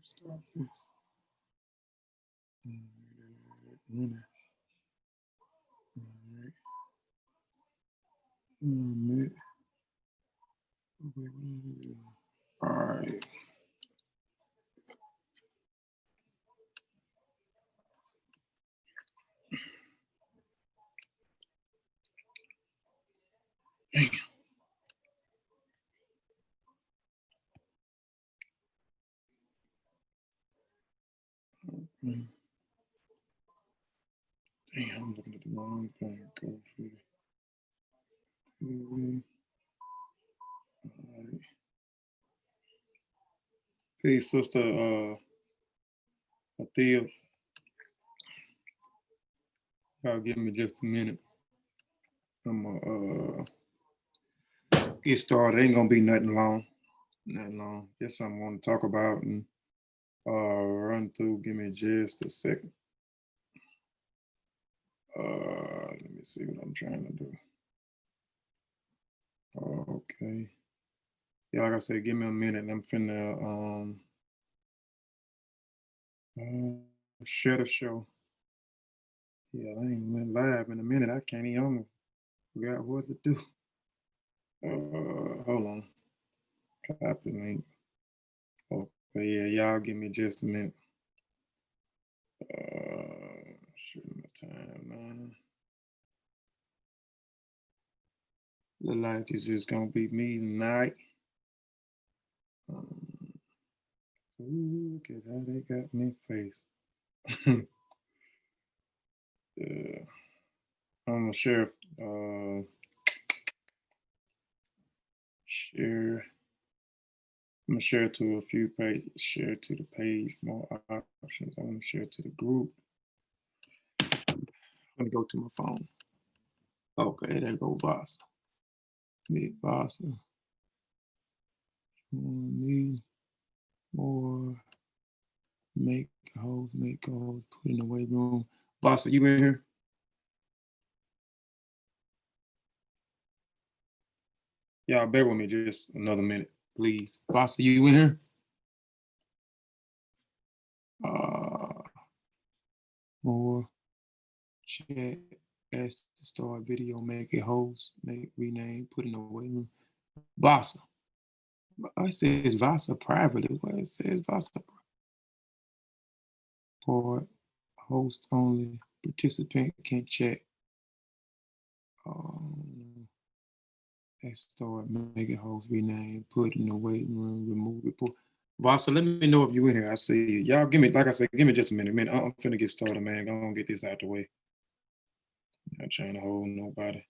Stop this. All right. Damn. Damn, I'm looking at the wrong thing. Kofi. All right. Peace, sister Athea. Y'all give me just a minute. I'm gonna get started. Ain't gonna be nothing long. Just something I want to talk about and run through. Give me just a second. Let me see what I'm trying to do. Okay. Yeah, like I said, give me a minute. I'm finna share the show. Yeah, I ain't went live in a minute. I can't even forgot what to do. Hold on. Copy link. Okay, yeah, y'all give me just a minute. Shooting my time, look like it's just gonna be me tonight. Ooh, look at how they got me face. I'm gonna share. Share. I'm gonna share to a few pages. Share to the page. More options. I want to share to the group. Let me go to my phone. Okay, there go Boss. Big Boss. Need more. Make holes. Put in the weight room. Boss, are you in here? Y'all bear with me just another minute, please. Boss, are you in here? More. Chat. Ask to start video. Make it host. Make rename. Put in the weight room. Boss. It says Vasa privately. What it says Vasa. For host only. Participant can chat. Start, make it host, rename, put in the waiting room, remove report. Vasa, let me know if you in here. I see you. Y'all give me, like I said, give me just a minute. I'm finna get started, man. Go on, get this out the way. I'm not trying to hold nobody.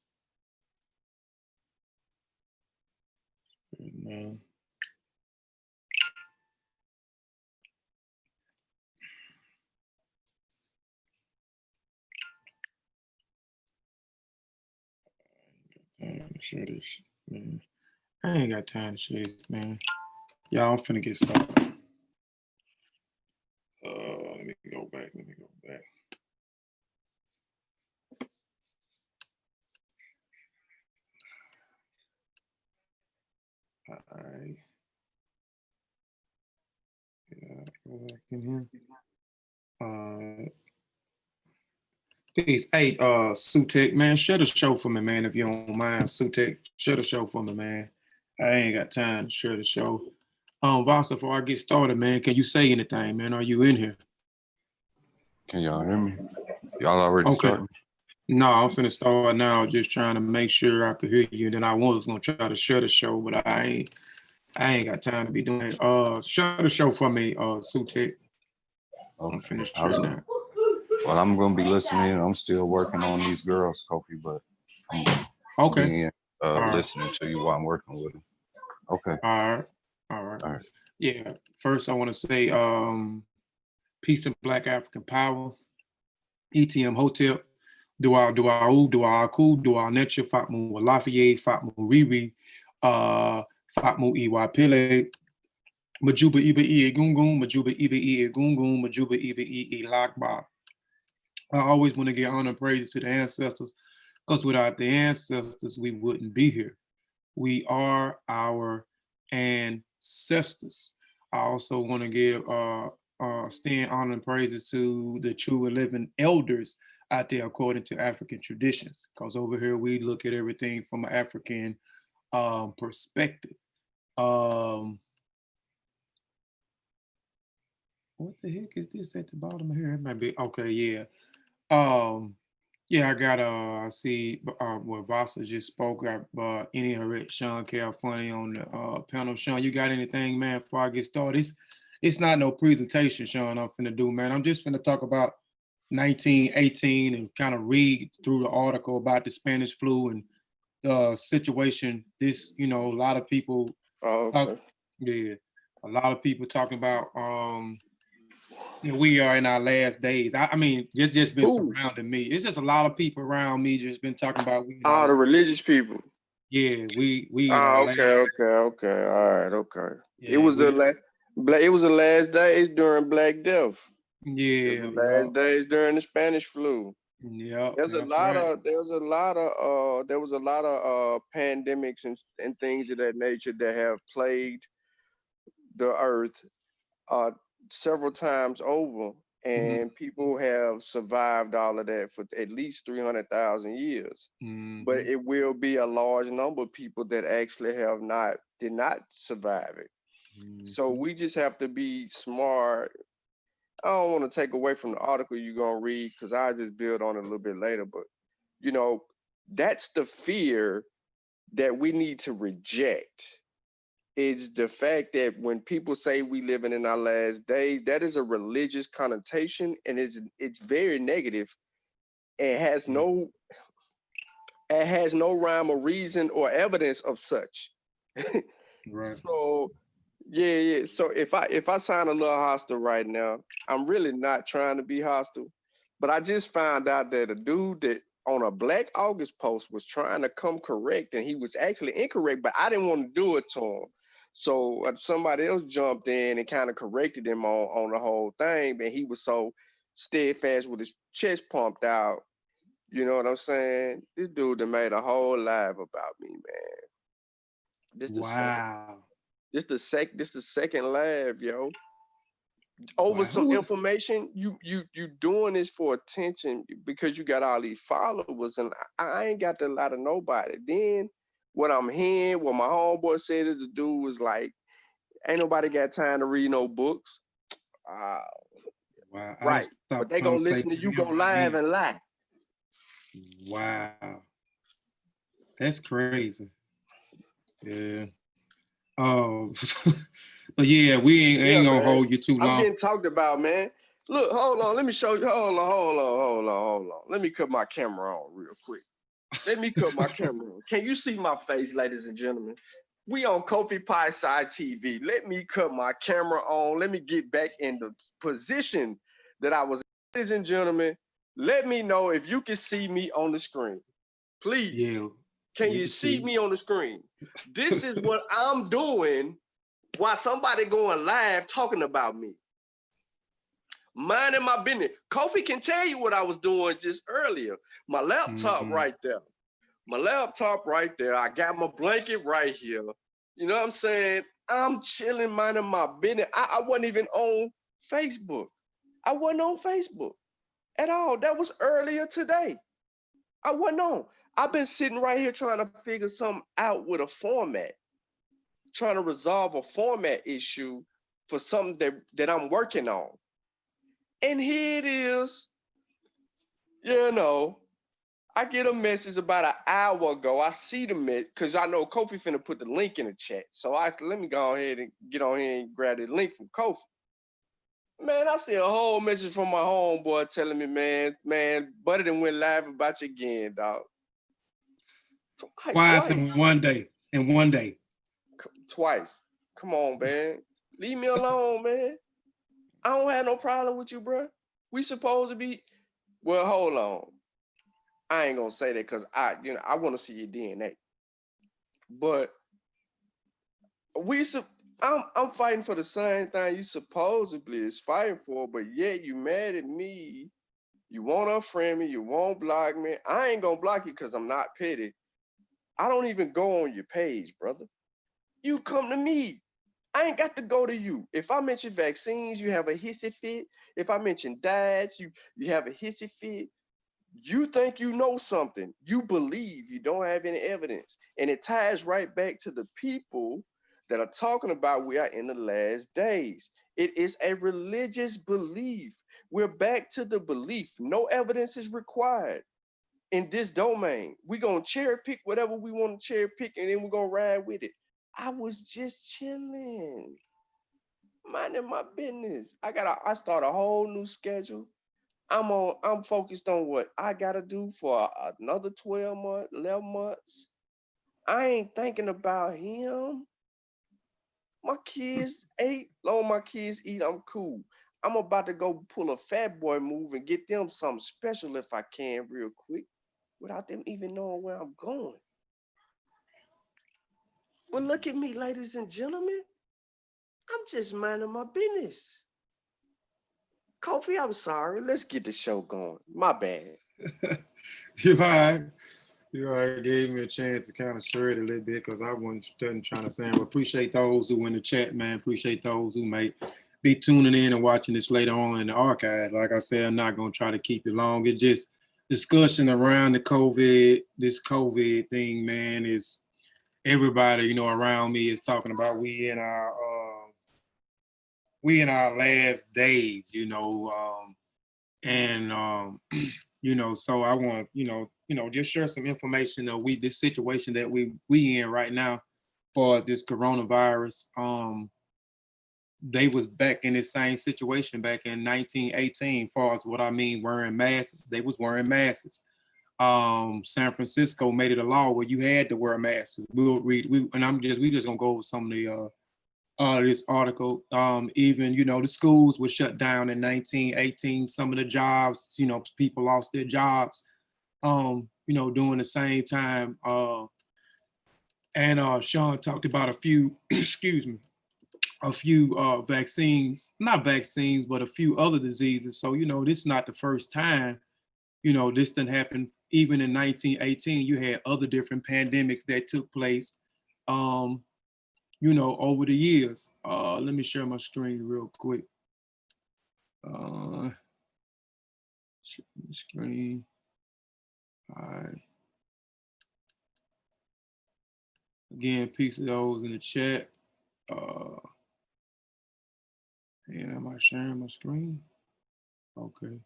No. I ain't got time to share this, man. I ain't got time to share this, man. Y'all, I'm finna get started. Let me go back. All right. Yeah, go back in here. Peace. Hey, Sutekh, man, share the show for me, man, if you don't mind. Sutekh, share the show for me, man. I ain't got time to share the show. Vasa, before I get started, man, can you say anything, man? Are you in here? Can y'all hear me? Y'all already starting? No, I'm finna start now, just trying to make sure I could hear you. Then I was gonna try to share the show, but I ain't got time to be doing it. Share the show for me, Sutekh. Okay. I'm finished sharing now. Well, I'm gonna be listening. I'm still working on these girls, Kofi, but I'm being, listening to you while I'm working with them. Okay. All right. Yeah. First, I want to say peace and Black African power. ETM Hotel. Dua Aku, Dua Netcher, Fatmu Lafayette, Fatmu Riri. Fatmu Iwa Pele, Majuba Iba E Gungun, Majuba Iba E Gungun, Majuba Iba E Lakba. I always want to give honor and praise to the ancestors, because without the ancestors, we wouldn't be here. We are our ancestors. I also want to give stand honor and praises to the true and living elders out there according to African traditions, because over here we look at everything from an African perspective. What the heck is this at the bottom of here? It might be okay. Yeah. Yeah, I got I see what Vasa just spoke. Any Herit, Shawn, Khalfani on the panel. Shawn, you got anything, man, before I get started? It's not no presentation, Shawn, I'm finna do, man. I'm just finna talk about 1918 and kind of read through the article about the Spanish flu and the situation. This, a lot of people yeah, a lot of people talking about we are in our last days. I mean, just been surrounding me. It's just a lot of people around me just been talking about the religious people. Yeah, we in our last. Okay. All right, okay. Yeah, it was the last days during Black Death. Yeah, it was the last days during the Spanish flu. Yeah, there was a lot of pandemics and things of that nature that have plagued the earth several times over, and people have survived all of that for at least 300,000 years. But it will be a large number of people that actually did not survive it. So we just have to be smart. I don't want to take away from the article you're gonna read, because I just build on it a little bit later. But that's the fear that we need to reject. Is the fact that when people say we living in our last days, that is a religious connotation, and it's very negative. It has no rhyme or reason or evidence of such. Right. So yeah. So if I sound a little hostile right now, I'm really not trying to be hostile. But I just found out that a dude that on a Black August post was trying to come correct, and he was actually incorrect, but I didn't want to do it to him. So somebody else jumped in and kind of corrected him on the whole thing, and he was so steadfast with his chest pumped out. You know what I'm saying? This dude that made a whole live about me, man. This the second live, yo. Over some information, you doing this for attention because you got all these followers, and I ain't got that lot of nobody. Then what I'm hearing, what my homeboy said is the dude was like, ain't nobody got time to read no books. Right. But they gonna listen to you go live and lie. Wow. That's crazy. Yeah. But yeah, we ain't gonna hold you too long. I'm getting talked about, man. Look, hold on. Let me show you. Hold on. Let me cut my camera on real quick. Can you see my face, ladies and gentlemen? We on Kofi Piesie TV. Let me cut my camera on. Let me get back in the position that I was. Ladies and gentlemen, let me know if you can see me on the screen. Please. Yeah. Can you see me on the screen? This is what I'm doing while somebody going live talking about me. Minding my business. Kofi can tell you what I was doing just earlier. My laptop right there. I got my blanket right here. You know what I'm saying? I'm chilling, minding my business. I wasn't even on Facebook. I wasn't on Facebook at all. That was earlier today. I wasn't on. I've been sitting right here trying to figure something out with a format. Trying to resolve a format issue for something that I'm working on. And here it is, I get a message about an hour ago. I see the message because I know Kofi finna put the link in the chat. So let me go ahead and get on here and grab the link from Kofi. Man, I see a whole message from my homeboy telling me, man, Buddy done went live about you again, dog. Twice in one day. Twice. Come on, man. Leave me alone, man. I don't have no problem with you, bro. We supposed to be. Well, hold on. I ain't gonna say that because I want to see your DNA. But I'm fighting for the same thing you supposedly is fighting for, but yet you mad at me. You won't unfriend me. You won't block me. I ain't gonna block you because I'm not petty. I don't even go on your page, brother. You come to me. I ain't got to go to you. If I mention vaccines, you have a hissy fit. If I mention diets, you have a hissy fit. You think you know something. You believe you don't have any evidence. And it ties right back to the people that are talking about we are in the last days. It is a religious belief. We're back to the belief. No evidence is required in this domain. We're going to cherry pick whatever we want to cherry pick, and then we're going to ride with it. I was just chilling, minding my business. I start a whole new schedule. I'm focused on what I gotta do for another 12 months, 11 months. I ain't thinking about him. My kids ate. Long my kids eat, I'm cool. I'm about to go pull a fat boy move and get them something special if I can real quick without them even knowing where I'm going. But look at me, ladies and gentlemen. I'm just minding my business. Kofi, I'm sorry. Let's get the show going. My bad. You all right? You all right? Gave me a chance to kind of shred a little bit because I wasn't trying to say. Well, appreciate those who in the chat, man. Appreciate those who may be tuning in and watching this later on in the archive. Like I said, I'm not going to try to keep it long. It's just discussion around this COVID thing, man, is everybody, around me is talking about we in our last days, so I want just share some information of this situation that we in right now for this coronavirus. They was back in the same situation back in 1918, far as what I mean wearing masks. They was wearing masks. San Francisco made it a law where you had to wear a mask. We just gonna go over some of the this article. Even the schools were shut down in 1918. Some of the jobs, people lost their jobs. During the same time. And Shawn talked about a few, a few vaccines, not vaccines, but a few other diseases. So this is not the first time. This didn't happen. Even in 1918, you had other different pandemics that took place. Over the years. Let me share my screen real quick. Share my screen. All right. Again, peace of those in the chat. And am I sharing my screen? Okay.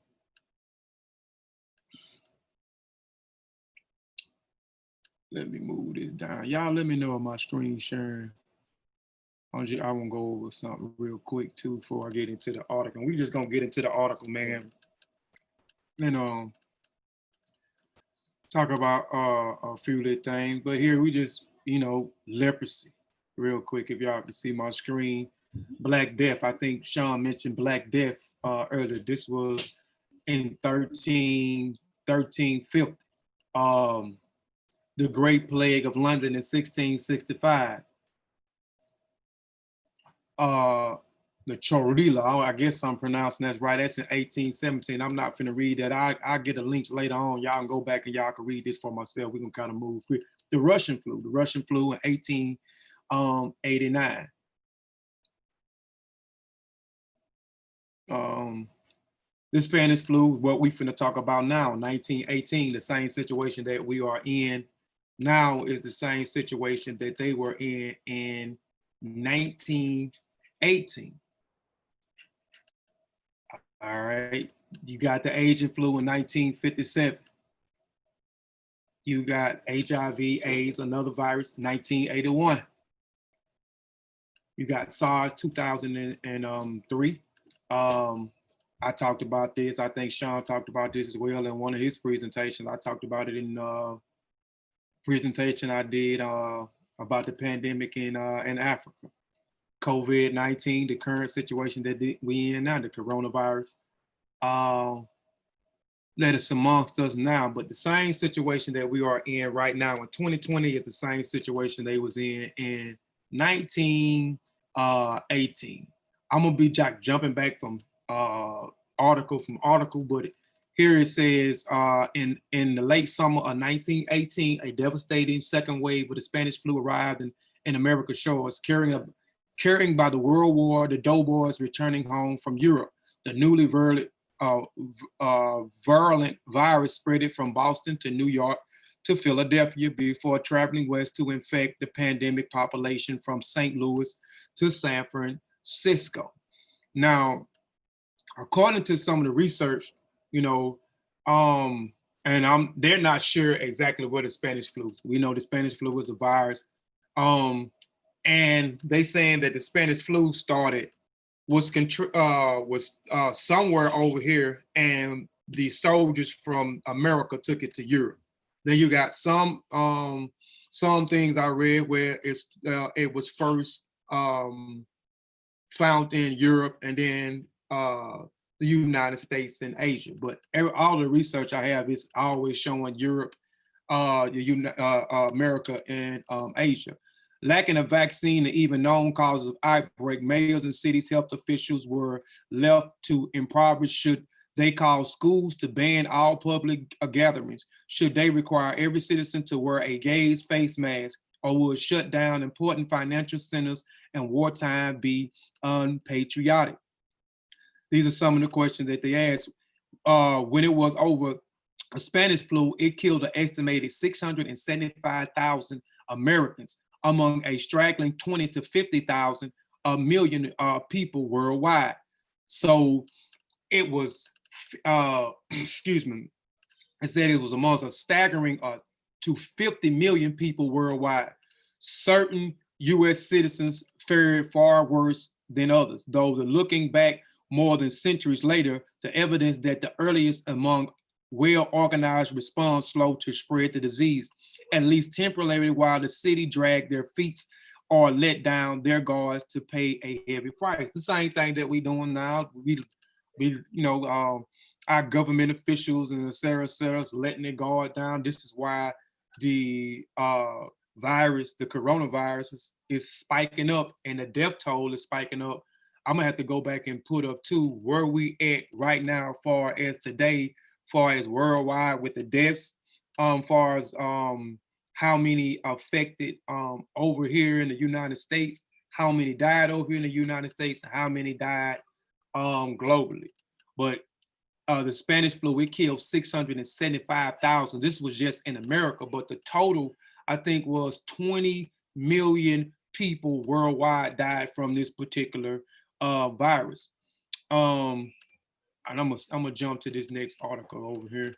Let me move this down. Y'all let me know if my screen's sharing. I want to go over something real quick too before I get into the article. We just gonna get into the article, man. And talk about a few little things. But here we just, leprosy, real quick. If y'all can see my screen, Black Death. I think Shawn mentioned Black Death earlier. This was in 1350. The Great Plague of London in 1665. The Chorila, I guess I'm pronouncing that right. That's in 1817. I'm not finna read that. I'll get a link later on. Y'all can go back and y'all can read this for myself. We can kind of move quick. The Russian flu in 1889. The Spanish flu, what we finna talk about now, 1918, the same situation that we are in now is the same situation that they were in 1918. All right, you got the Asian flu in 1957. You got HIV, AIDS, another virus, 1981. You got SARS, 2003. I talked about this. I think Shawn talked about this as well in one of his presentations. I talked about it in presentation I did about the pandemic in Africa. COVID-19, the current situation that we in now, the coronavirus, that is amongst us now. But the same situation that we are in right now in 2020 is the same situation they was in 1918. I'm gonna be jumping back from article, but here it says in the late summer of 1918, a devastating second wave of the Spanish flu arrived in America's shores, carrying by the World War the doughboys returning home from Europe. The newly virulent virus spread it from Boston to New York to Philadelphia before traveling west to infect the pandemic population from St. Louis to San Francisco. Now, according to some of the research, and they're not sure exactly what the Spanish flu. We know the Spanish flu is a virus, and they saying that the Spanish flu was somewhere over here, and the soldiers from America took it to Europe. Then you got some things I read where it was first found in Europe and then the United States and Asia. But all the research I have is always showing Europe, America, and Asia. Lacking a vaccine and even known causes of outbreak, mayors and cities' health officials were left to improvise. Should they call schools to ban all public gatherings? Should they require every citizen to wear a gaze face mask, or would shut down important financial centers and wartime be unpatriotic? These are some of the questions that they asked. When it was over, the Spanish flu, it killed an estimated 675,000 Americans among a straggling 20 to 50,000 million people worldwide. So it was, excuse me, I said it was amongst a staggering to 50 million people worldwide. Certain US citizens fared far worse than others, though looking back more than centuries later, the evidence that the earliest among well-organized response slowed to spread the disease, at least temporarily, while the city dragged their feet or let down their guards to pay a heavy price. The same thing that we doing now. Our government officials and et cetera, letting their guard down. This is why the virus, the coronavirus is spiking up and the death toll is spiking up. I'm gonna have to go back and put up too where we at right now, far as today, far as worldwide with the deaths, far as how many affected over here in the United States, how many died over here in the United States, and how many died globally. But the Spanish flu, it killed 675,000. This was just in America, but the total, I think, was 20 million people worldwide died from this particular virus. And I'm gonna jump to this next article over here.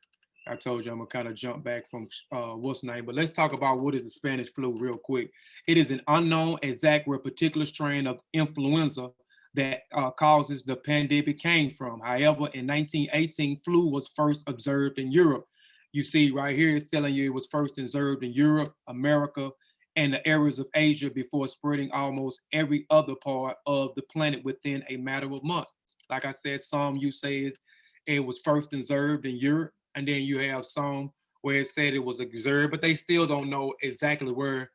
I told you I'm gonna kind of jump back from what's the name, but let's talk about what is the Spanish flu real quick. It is an unknown exact where a particular strain of influenza that causes the pandemic came from. However, in 1918, flu was first observed in Europe. You see right here, it's telling you it was first observed in Europe, America, and the areas of Asia before spreading almost every other part of the planet within a matter of months. Like I said, some you say it was first observed in Europe, and then you have some where it said it was observed, but they still don't know exactly where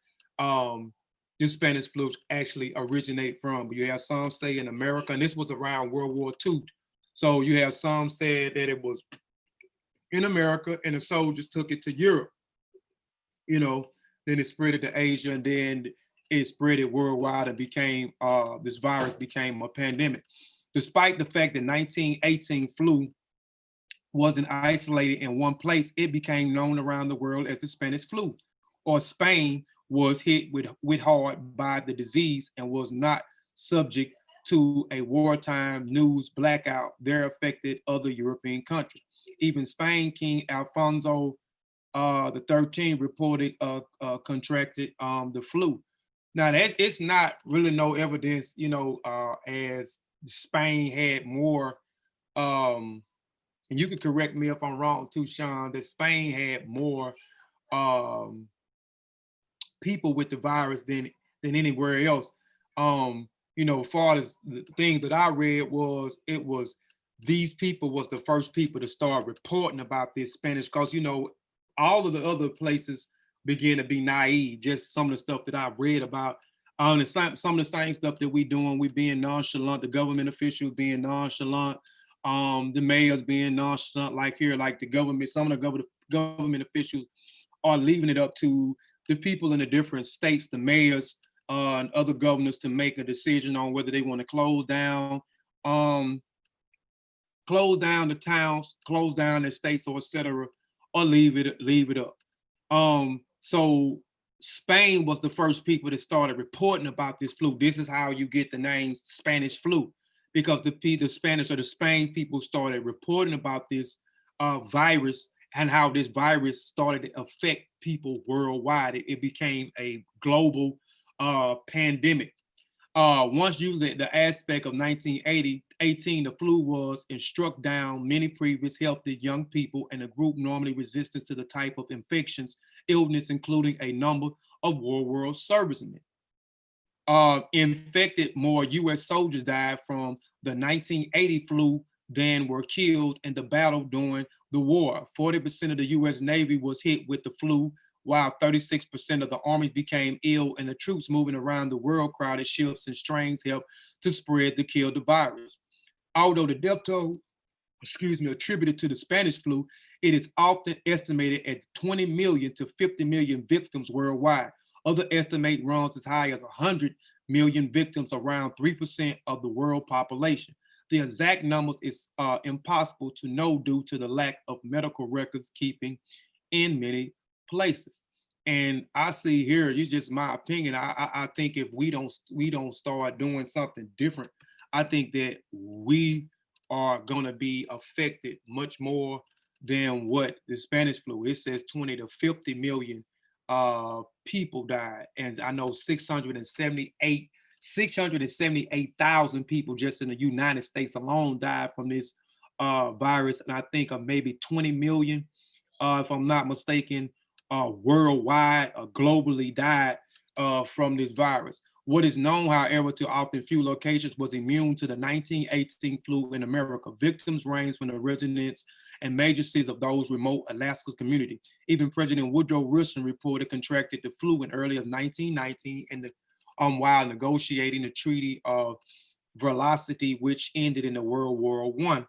this Spanish flu actually originate from. But you have some say in America, and this was around World War II. So you have some said that it was in America and the soldiers took it to Europe. Then it spread it to Asia, and then it spread it worldwide and became, this virus became a pandemic. Despite the fact that 1918 flu wasn't isolated in one place, it became known around the world as the Spanish flu, or Spain was hit with hard by the disease and was not subject to a wartime news blackout. There affected other European countries. Even Spain, King Alfonso the 13th reported contracted the flu. Now it's not really no evidence, as Spain had more, and you can correct me if I'm wrong too, Shawn, that Spain had more people with the virus than anywhere else. As far as the things that I read it was these people was the first people to start reporting about this Spanish, because all of the other places began to be naive. Just some of the stuff that I read about Some of the same stuff that we doing, we being nonchalant, the government officials being nonchalant, the mayors being nonchalant, like here, like the government, some of the government officials are leaving it up to the people in the different states, the mayors and other governors to make a decision on whether they want to close down the towns, close down the states, or etc., or leave it up. So Spain was the first people that started reporting about this flu. This is how you get the name Spanish flu, because the Spanish or the Spain people started reporting about this virus and how this virus started to affect people worldwide. It became a global pandemic. Once using the aspect of 1918, the flu was and struck down many previous healthy young people and a group normally resistant to the type of infections, illness, including a number of war servicemen. Infected, more US soldiers died from the 1980 flu than were killed in the battle during the war. 40% of the US Navy was hit with the flu, while 36% of the army became ill, and the troops moving around the world crowded ships and strains helped to spread the kill the virus. Although the death toll, attributed to the Spanish flu, it is often estimated at 20 million to 50 million victims worldwide. Other estimate runs as high as 100 million victims, around 3% of the world population. The exact numbers is impossible to know due to the lack of medical records keeping in many places. And I see here, it's just my opinion. I think if we don't start doing something different, I think that we are gonna be affected much more than what the Spanish flu. It says 20 to 50 million people died, and I know 678,000 people just in the United States alone died from this virus, and I think of maybe 20 million, if I'm not mistaken, worldwide or globally died from this virus. What is known, however, to often few locations was immune to the 1918 flu in America. Victims range from the residents and major cities of those remote Alaska community. Even President Woodrow Wilson reported contracted the flu in early of 1919 in the while negotiating the Treaty of Velocity, which ended in the World War I.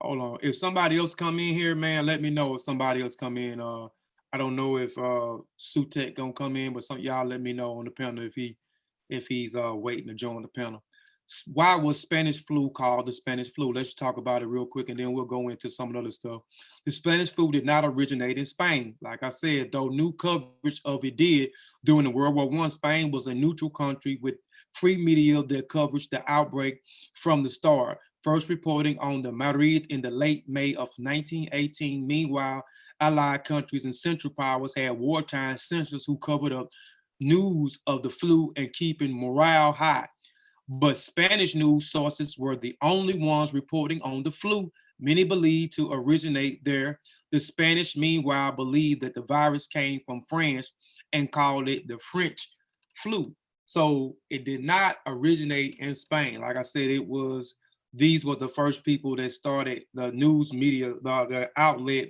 Hold on. If somebody else come in here, man, let me know if somebody else come in. I don't know if Sutekh gonna come in, but some y'all let me know on the panel if he's waiting to join the panel. Why was Spanish flu called the Spanish flu? Let's talk about it real quick, and then we'll go into some of the other stuff. The Spanish flu did not originate in Spain. Like I said, though new coverage of it did during the World War I, Spain was a neutral country with free media that covered the outbreak from the start. First reporting on the Madrid in the late May of 1918. Meanwhile, Allied countries and Central Powers had wartime censors who covered up news of the flu and keeping morale high. But Spanish news sources were the only ones reporting on the flu, many believed to originate there. The Spanish, meanwhile, believed that the virus came from France and called it the French flu. So it did not originate in Spain. Like I said, these were the first people that started, the news media, the outlet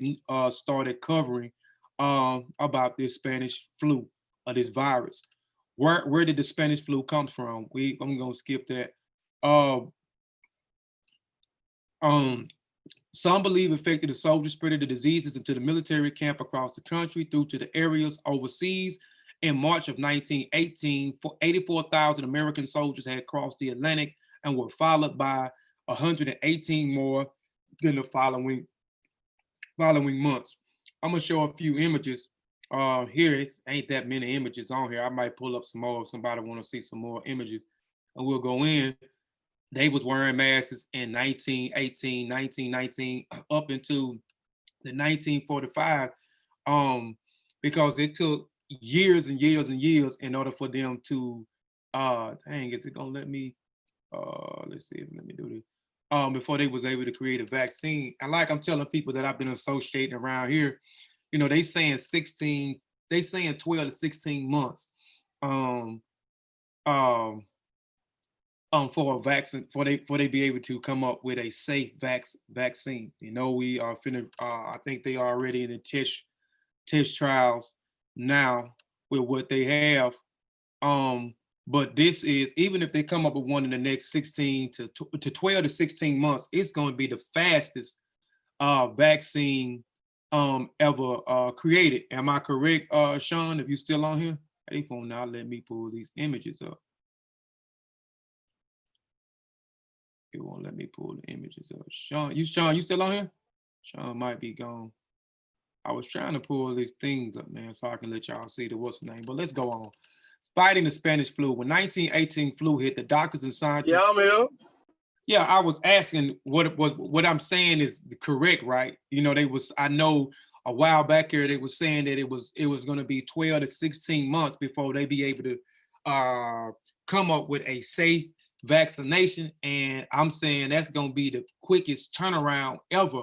started covering about this Spanish flu, or this virus. Where did the Spanish flu come from? I'm gonna skip that. Some believe affected the soldiers, spreading the diseases into the military camp across the country through to the areas overseas. In March of 1918, 84,000 American soldiers had crossed the Atlantic and were followed by 118 more than the following months. I'm gonna show a few images. Here it ain't that many images on here. I might pull up some more if somebody want to see some more images, and we'll go in. They was wearing masks in 1918, 1919, up into the 1945, because it took years and years and years in order for them to, dang, is it gonna let me, let's see, let me do this. Before they was able to create a vaccine. And like I'm telling people that I've been associating around here, you know, they saying 12 to 16 months for a vaccine, for they be able to come up with a safe vaccine. You know, we are finna, I think they are already in the test trials now. with what they have. But this is, even if they come up with one in the next 16 to 12 to 16 months, it's going to be the fastest vaccine ever created. Am I correct, Shawn? If you're still on here, they won't not let me pull these images up. It won't let me pull the images up. Shawn, you still on here? Shawn might be gone. I was trying to pull these things up, man, so I can let y'all see the what's the name. But let's go on. Fighting the Spanish flu. When 1918 flu hit, the doctors and scientists. Yeah, man. Yeah, I was asking what I'm saying is correct, right? You know, I know a while back here they were saying that it was going to be 12 to 16 months before they be able to come up with a safe vaccination, and I'm saying that's going to be the quickest turnaround ever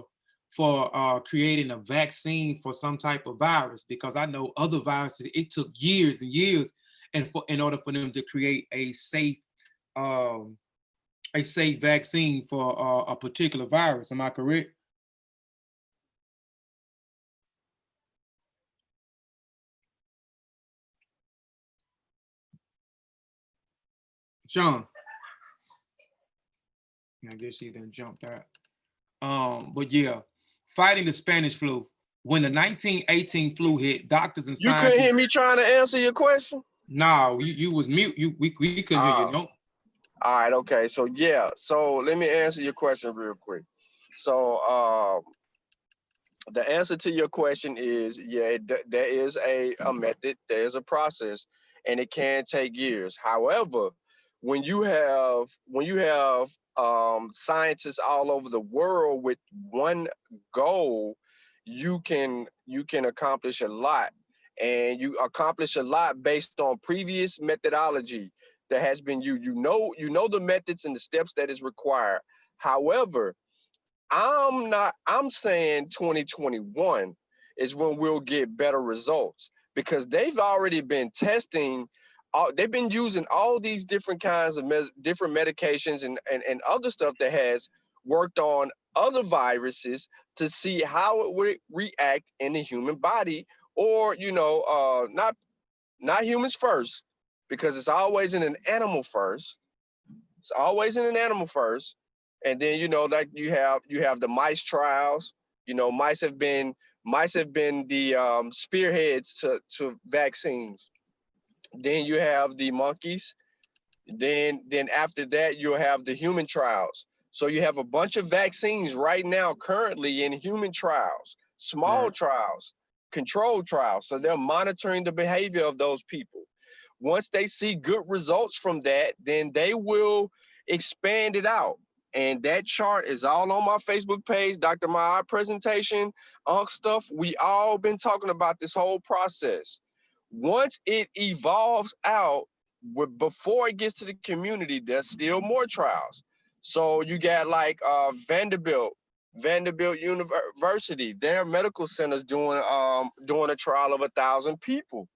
for creating a vaccine for some type of virus, because I know other viruses, it took years and years and in order for them to create a safe vaccine for a particular virus. Am I correct? Shawn? I guess he done jumped out. But yeah, fighting the Spanish flu. When the 1918 flu hit, doctors and scientists. You couldn't hear me trying to answer your question? No, you was mute. We couldn't hear you. No. All right, okay. So yeah, so let me answer your question real quick. So the answer to your question is, yeah, there is a method, there is a process, and it can take years. However, when you have scientists all over the world with one goal, you can accomplish a lot, and you accomplish a lot based on previous methodology that has been used. You know the methods and the steps that is required. However, I'm saying 2021 is when we'll get better results, because they've already been testing. They've been using all these different kinds of different medications and other stuff that has worked on other viruses to see how it would react in the human body, or not humans first, because it's always in an animal first. It's always in an animal first. And then like you have the mice trials. Mice have been the spearheads to vaccines. Then you have the monkeys. Then after that you'll have the human trials. So you have a bunch of vaccines right now currently in human trials, small trials, controlled trials. So they're monitoring the behavior of those people. Once they see good results from that, then they will expand it out. And that chart is all on my Facebook page, Dr. Maya presentation, stuff. We all been talking about this whole process. Once it evolves out, before it gets to the community, there's still more trials. So you got like Vanderbilt University, their medical centers doing a trial of 1,000 people,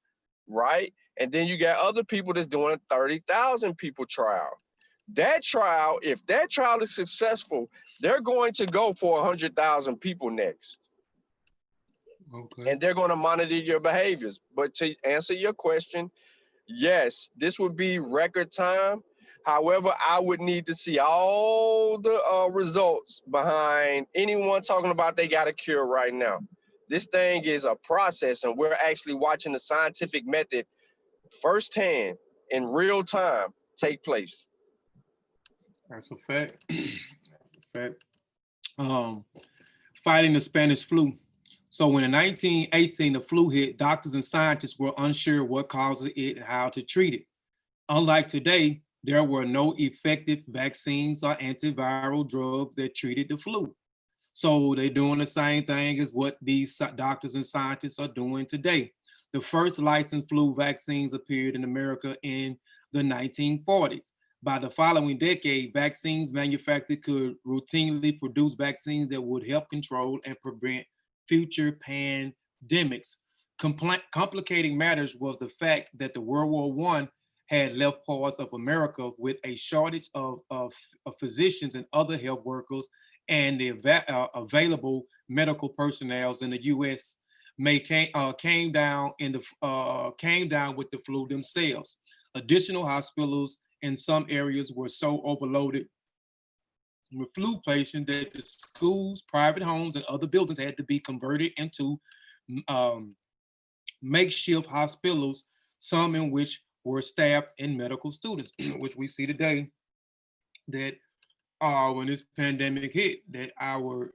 right? And then you got other people that's doing a 30,000 people trial. That trial, if that trial is successful, they're going to go for 100,000 people next. Okay. And they're going to monitor your behaviors. But to answer your question, yes, this would be record time. However, I would need to see all the results behind anyone talking about they got a cure right now. This thing is a process, and we're actually watching the scientific method firsthand in real time take place. That's a fact. That's a fact. Fighting the Spanish flu. So when in 1918 the flu hit, doctors and scientists were unsure what caused it and how to treat it. Unlike today, there were no effective vaccines or antiviral drugs that treated the flu. So they're doing the same thing as what these doctors and scientists are doing today. The first licensed flu vaccines appeared in America in the 1940s. By the following decade, vaccines manufacturers could routinely produce vaccines that would help control and prevent future pandemics. Complicating matters was the fact that the World War I had left parts of America with a shortage of physicians and other health workers, and the available medical personnel in the U.S. came down with the flu themselves. Additional hospitals in some areas were so overloaded with flu patients that the schools, private homes, and other buildings had to be converted into makeshift hospitals, some in which were staffed in medical students, which we see today that when this pandemic hit, that our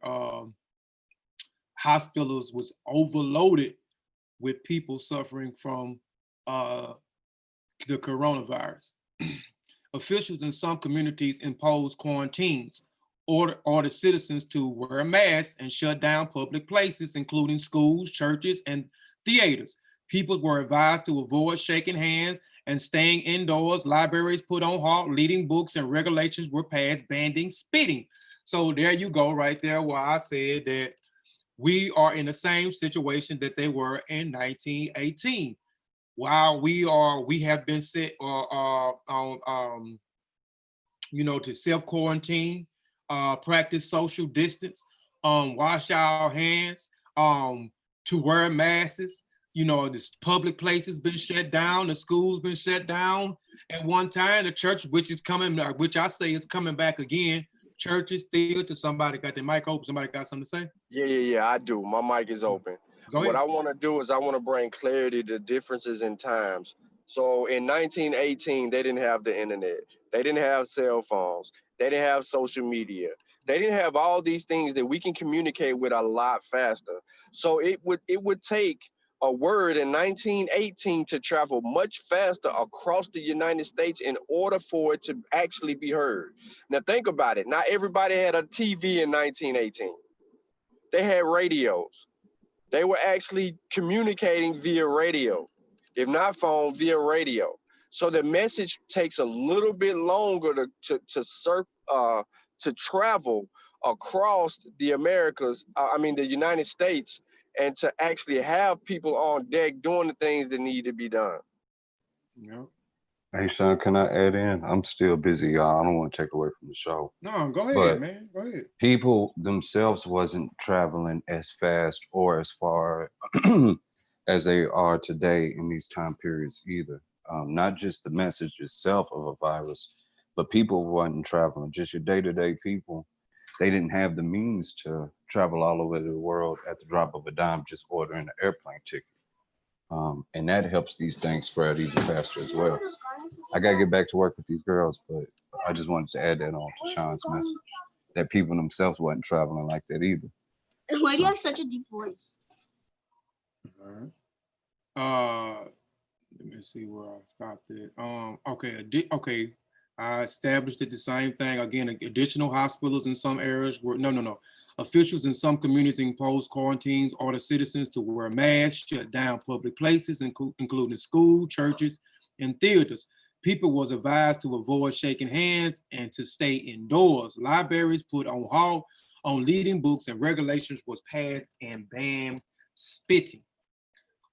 hospitals was overloaded with people suffering from the coronavirus. Officials in some communities imposed quarantines, ordered citizens to wear masks and shut down public places, including schools, churches, and theaters. People were advised to avoid shaking hands and staying indoors. Libraries put on halt, reading books, and regulations were passed banning spitting. So there you go, right there, where I said that we are in the same situation that they were in 1918. While we have been set on to self-quarantine, practice social distance, wash our hands, to wear masks. The public places been shut down, the schools been shut down. At one time, the church, which I say is coming back again, churches, theaters. Somebody got their mic open? Somebody got something to say? Yeah, I do. My mic is open. What I want to do is I want to bring clarity to differences in times. So in 1918, they didn't have the internet. They didn't have cell phones. They didn't have social media. They didn't have all these things that we can communicate with a lot faster. So it would take a word in 1918 to travel much faster across the United States in order for it to actually be heard. Now think about it. Not everybody had a TV in 1918. They had radios. They were actually communicating via radio, if not phone, via radio. So the message takes a little bit longer to travel across the Americas, the United States, and to actually have people on deck doing the things that need to be done. Yeah. Hey, Shawn, can I add in? I'm still busy, y'all. I don't want to take away from the show. No, go ahead, man. Go ahead. People themselves wasn't traveling as fast or as far as they are today in these time periods either. Not just the message itself of a virus, but people wasn't traveling. Just your day-to-day people, they didn't have the means to travel all over the world at the drop of a dime, just ordering an airplane ticket. And that helps these things spread even faster as well. I gotta get back to work with these girls, but I just wanted to add that on to Shawn's message, that people themselves wasn't traveling like that either. Why do you have such a deep voice? All right. Let me see where I stopped it. Okay. I established it the same thing. Again, additional hospitals in some areas were, no. Officials in some communities imposed quarantines, ordered citizens to wear masks, shut down public places, including schools, churches, and theaters. People was advised to avoid shaking hands and to stay indoors. Libraries put on halt on reading books, and regulations was passed and banned spitting.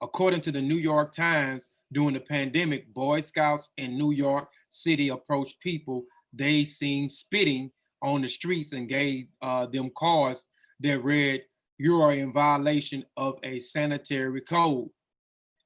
According to the New York Times, during the pandemic, Boy Scouts in New York City approached people they seen spitting on the streets and gave them cards that read, "You are in violation of a sanitary code."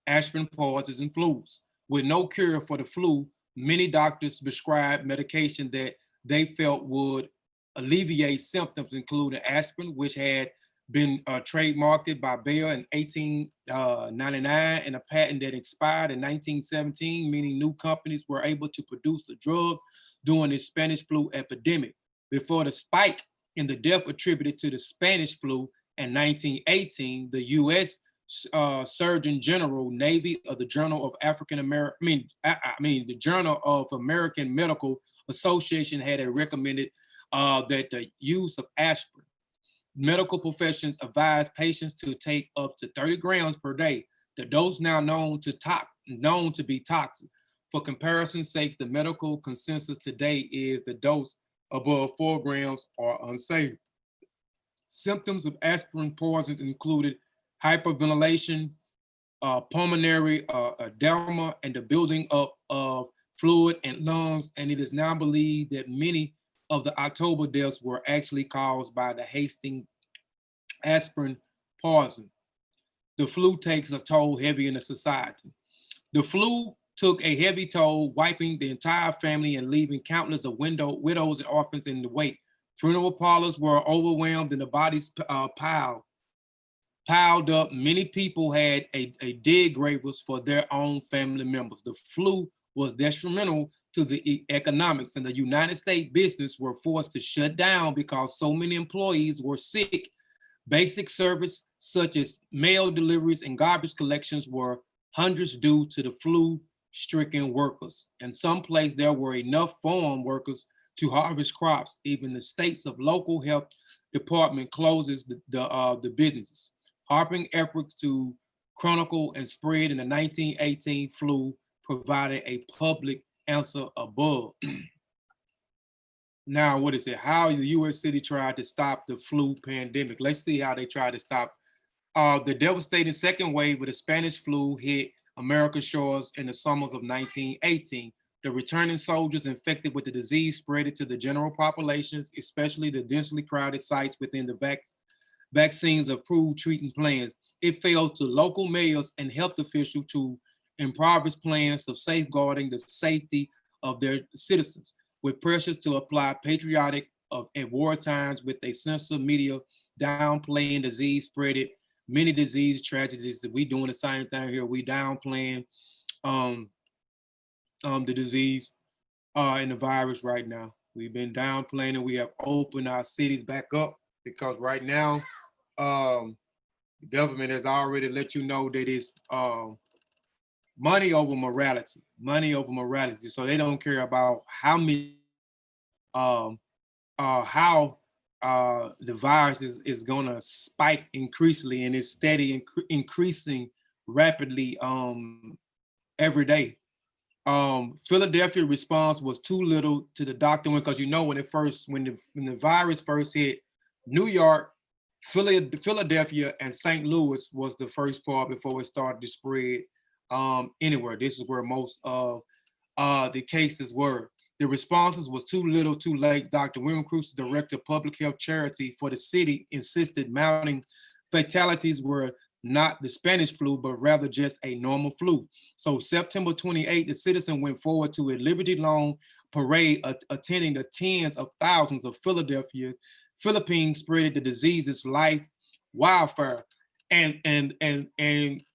Aspirin poisons and flus. With no cure for the flu, many doctors prescribed medication that they felt would alleviate symptoms, including aspirin, which had been trademarked by Bayer in 1899 and a patent that expired in 1917, meaning new companies were able to produce the drug during the Spanish flu epidemic. Before the spike in the death attributed to the Spanish flu in 1918, the U.S. Surgeon General Navy of the Journal of the Journal of American Medical Association had recommended that the use of aspirin. Medical professions advise patients to take up to 30 grams per day. The dose now known to be toxic. For comparison's sake, the medical consensus today is the dose above 4 grams are unsafe. Symptoms of aspirin poisons included hyperventilation, pulmonary edema, and the building up of fluid in lungs. And it is now believed that many of the October deaths were actually caused by the hasting aspirin poison. the flu takes a toll heavy in the society. The flu took a heavy toll, wiping the entire family and leaving countless of widows and orphans in the wake. Funeral parlors were overwhelmed and the bodies piled up. Many people had a dead gravers for their own family members. The flu was detrimental to the economics, and the United States business were forced to shut down because so many employees were sick. Basic service such as mail deliveries and garbage collections were hundreds due to the flu-stricken workers. In some places, there were enough farm workers to harvest crops. Even the state's of local health department closes the businesses. Harping efforts to chronicle and spread in the 1918 flu provided a public answer above. Now, what is it? How the U.S. city tried to stop the flu pandemic. Let's see how they tried to stop. The devastating second wave of the Spanish flu hit American shores in the summers of 1918. The returning soldiers infected with the disease spread it to the general populations, especially the densely crowded sites within the vaccines approved treatment plans. It fell to local mayors and health officials to improvise plans of safeguarding the safety of their citizens, with pressures to apply patriotic at war times with a censored media downplaying disease spread it. Many disease tragedies. We doing the same thing here. We downplaying the disease and the virus right now. We've been downplaying it. We have opened our cities back up because right now, the government has already let you know that it's money over morality, money over morality. So they don't care about how many, how the virus is gonna spike increasingly, and it's steady increasing rapidly every day. Philadelphia response was too little to the doctor because when the virus first hit New York, Philadelphia, and St. Louis was the first part before it started to spread anywhere. This is where most of the cases were. The responses was too little, too late. Dr. William Cruz, director of public health charity for the city, insisted mounting fatalities were not the Spanish flu, but rather just a normal flu. So September 28, the citizen went forward to a Liberty Long parade, attending the tens of thousands of Philippines spread the diseases like wildfire. And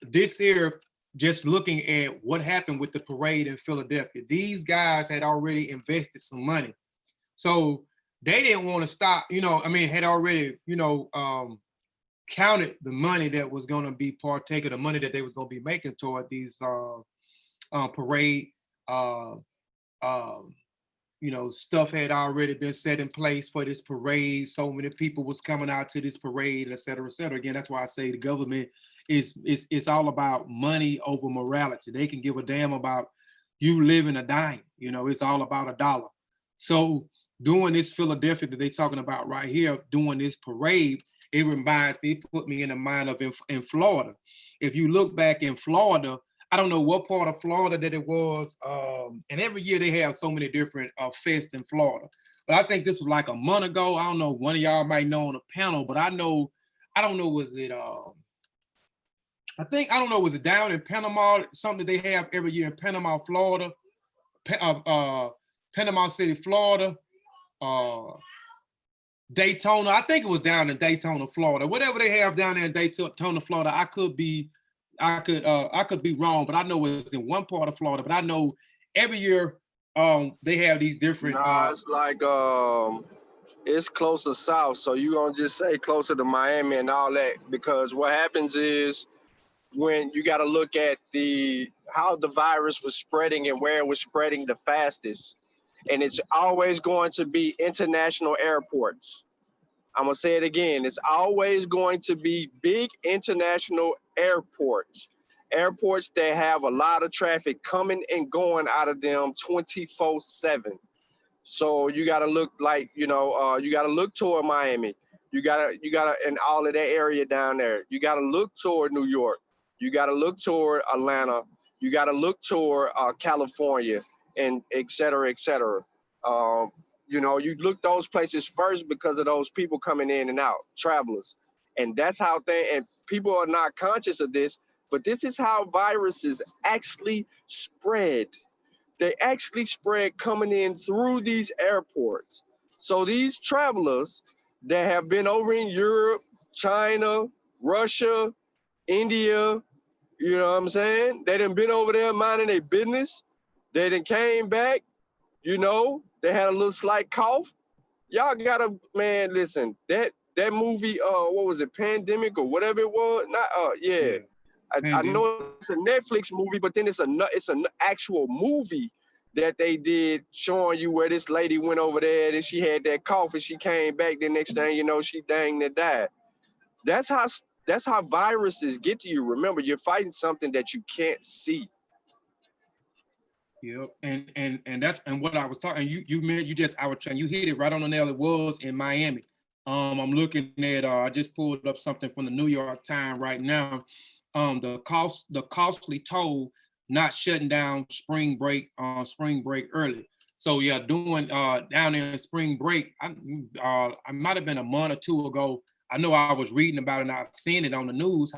this here, just looking at what happened with the parade in Philadelphia, these guys had already invested some money. So they didn't want to stop, had already, counted the money that was going to be partaker, the money that they was going to be making toward these parade, stuff had already been set in place for this parade. So many people was coming out to this parade, et cetera, et cetera. Again, that's why I say the government is all about money over morality. They can give a damn about you living or dying. It's all about a dollar. So doing this Philadelphia that they're talking about right here, doing this parade, it reminds me, it put me in the mind of in Florida. If you look back in Florida, I don't know what part of Florida that it was, and every year they have so many different fests in Florida. But I think this was like a month ago. I don't know, one of y'all might know on the panel, but I don't know, was it, was it down in Panama, something that they have every year in Panama, Florida, Panama City, Florida, Daytona. I think it was down in Daytona, Florida. Whatever they have down there in Daytona, Florida, I could be wrong, but I know it's in one part of Florida. But I know every year they have these different. It's like it's closer south, so you gonna just say closer to Miami and all that, because what happens is when you got to look at how the virus was spreading and where it was spreading the fastest, and it's always going to be international airports. I'm gonna say it again. It's always going to be big international airports that have a lot of traffic coming and going out of them 24/7. So you got to look like, you got to look toward Miami. You gotta, and all of that area down there. You got to look toward New York. You got to look toward Atlanta. You got to look toward California, and et cetera, et cetera. You look those places first because of those people coming in and out, travelers. And that's how and people are not conscious of this, but this is how viruses actually spread. They actually spread coming in through these airports. So these travelers that have been over in Europe, China, Russia, India, you know what I'm saying? They done been over there minding their business. They done came back, you know, they had a little slight cough. Y'all gotta, man, listen, that movie, what was it, Pandemic or whatever it was? Not, yeah. I know it's a Netflix movie, but then it's an actual movie that they did showing you where this lady went over there and she had that cough and she came back. The next thing you know, she dang near died. That's how viruses get to you. Remember, you're fighting something that you can't see. Yep, and that's what I was talking. You hit it right on the nail. It was in Miami. I'm looking at I just pulled up something from the New York Times right now. The costly toll not shutting down spring break early. So yeah, doing down there in spring break. I might have been a month or two ago. I know I was reading about it and I seen it on the news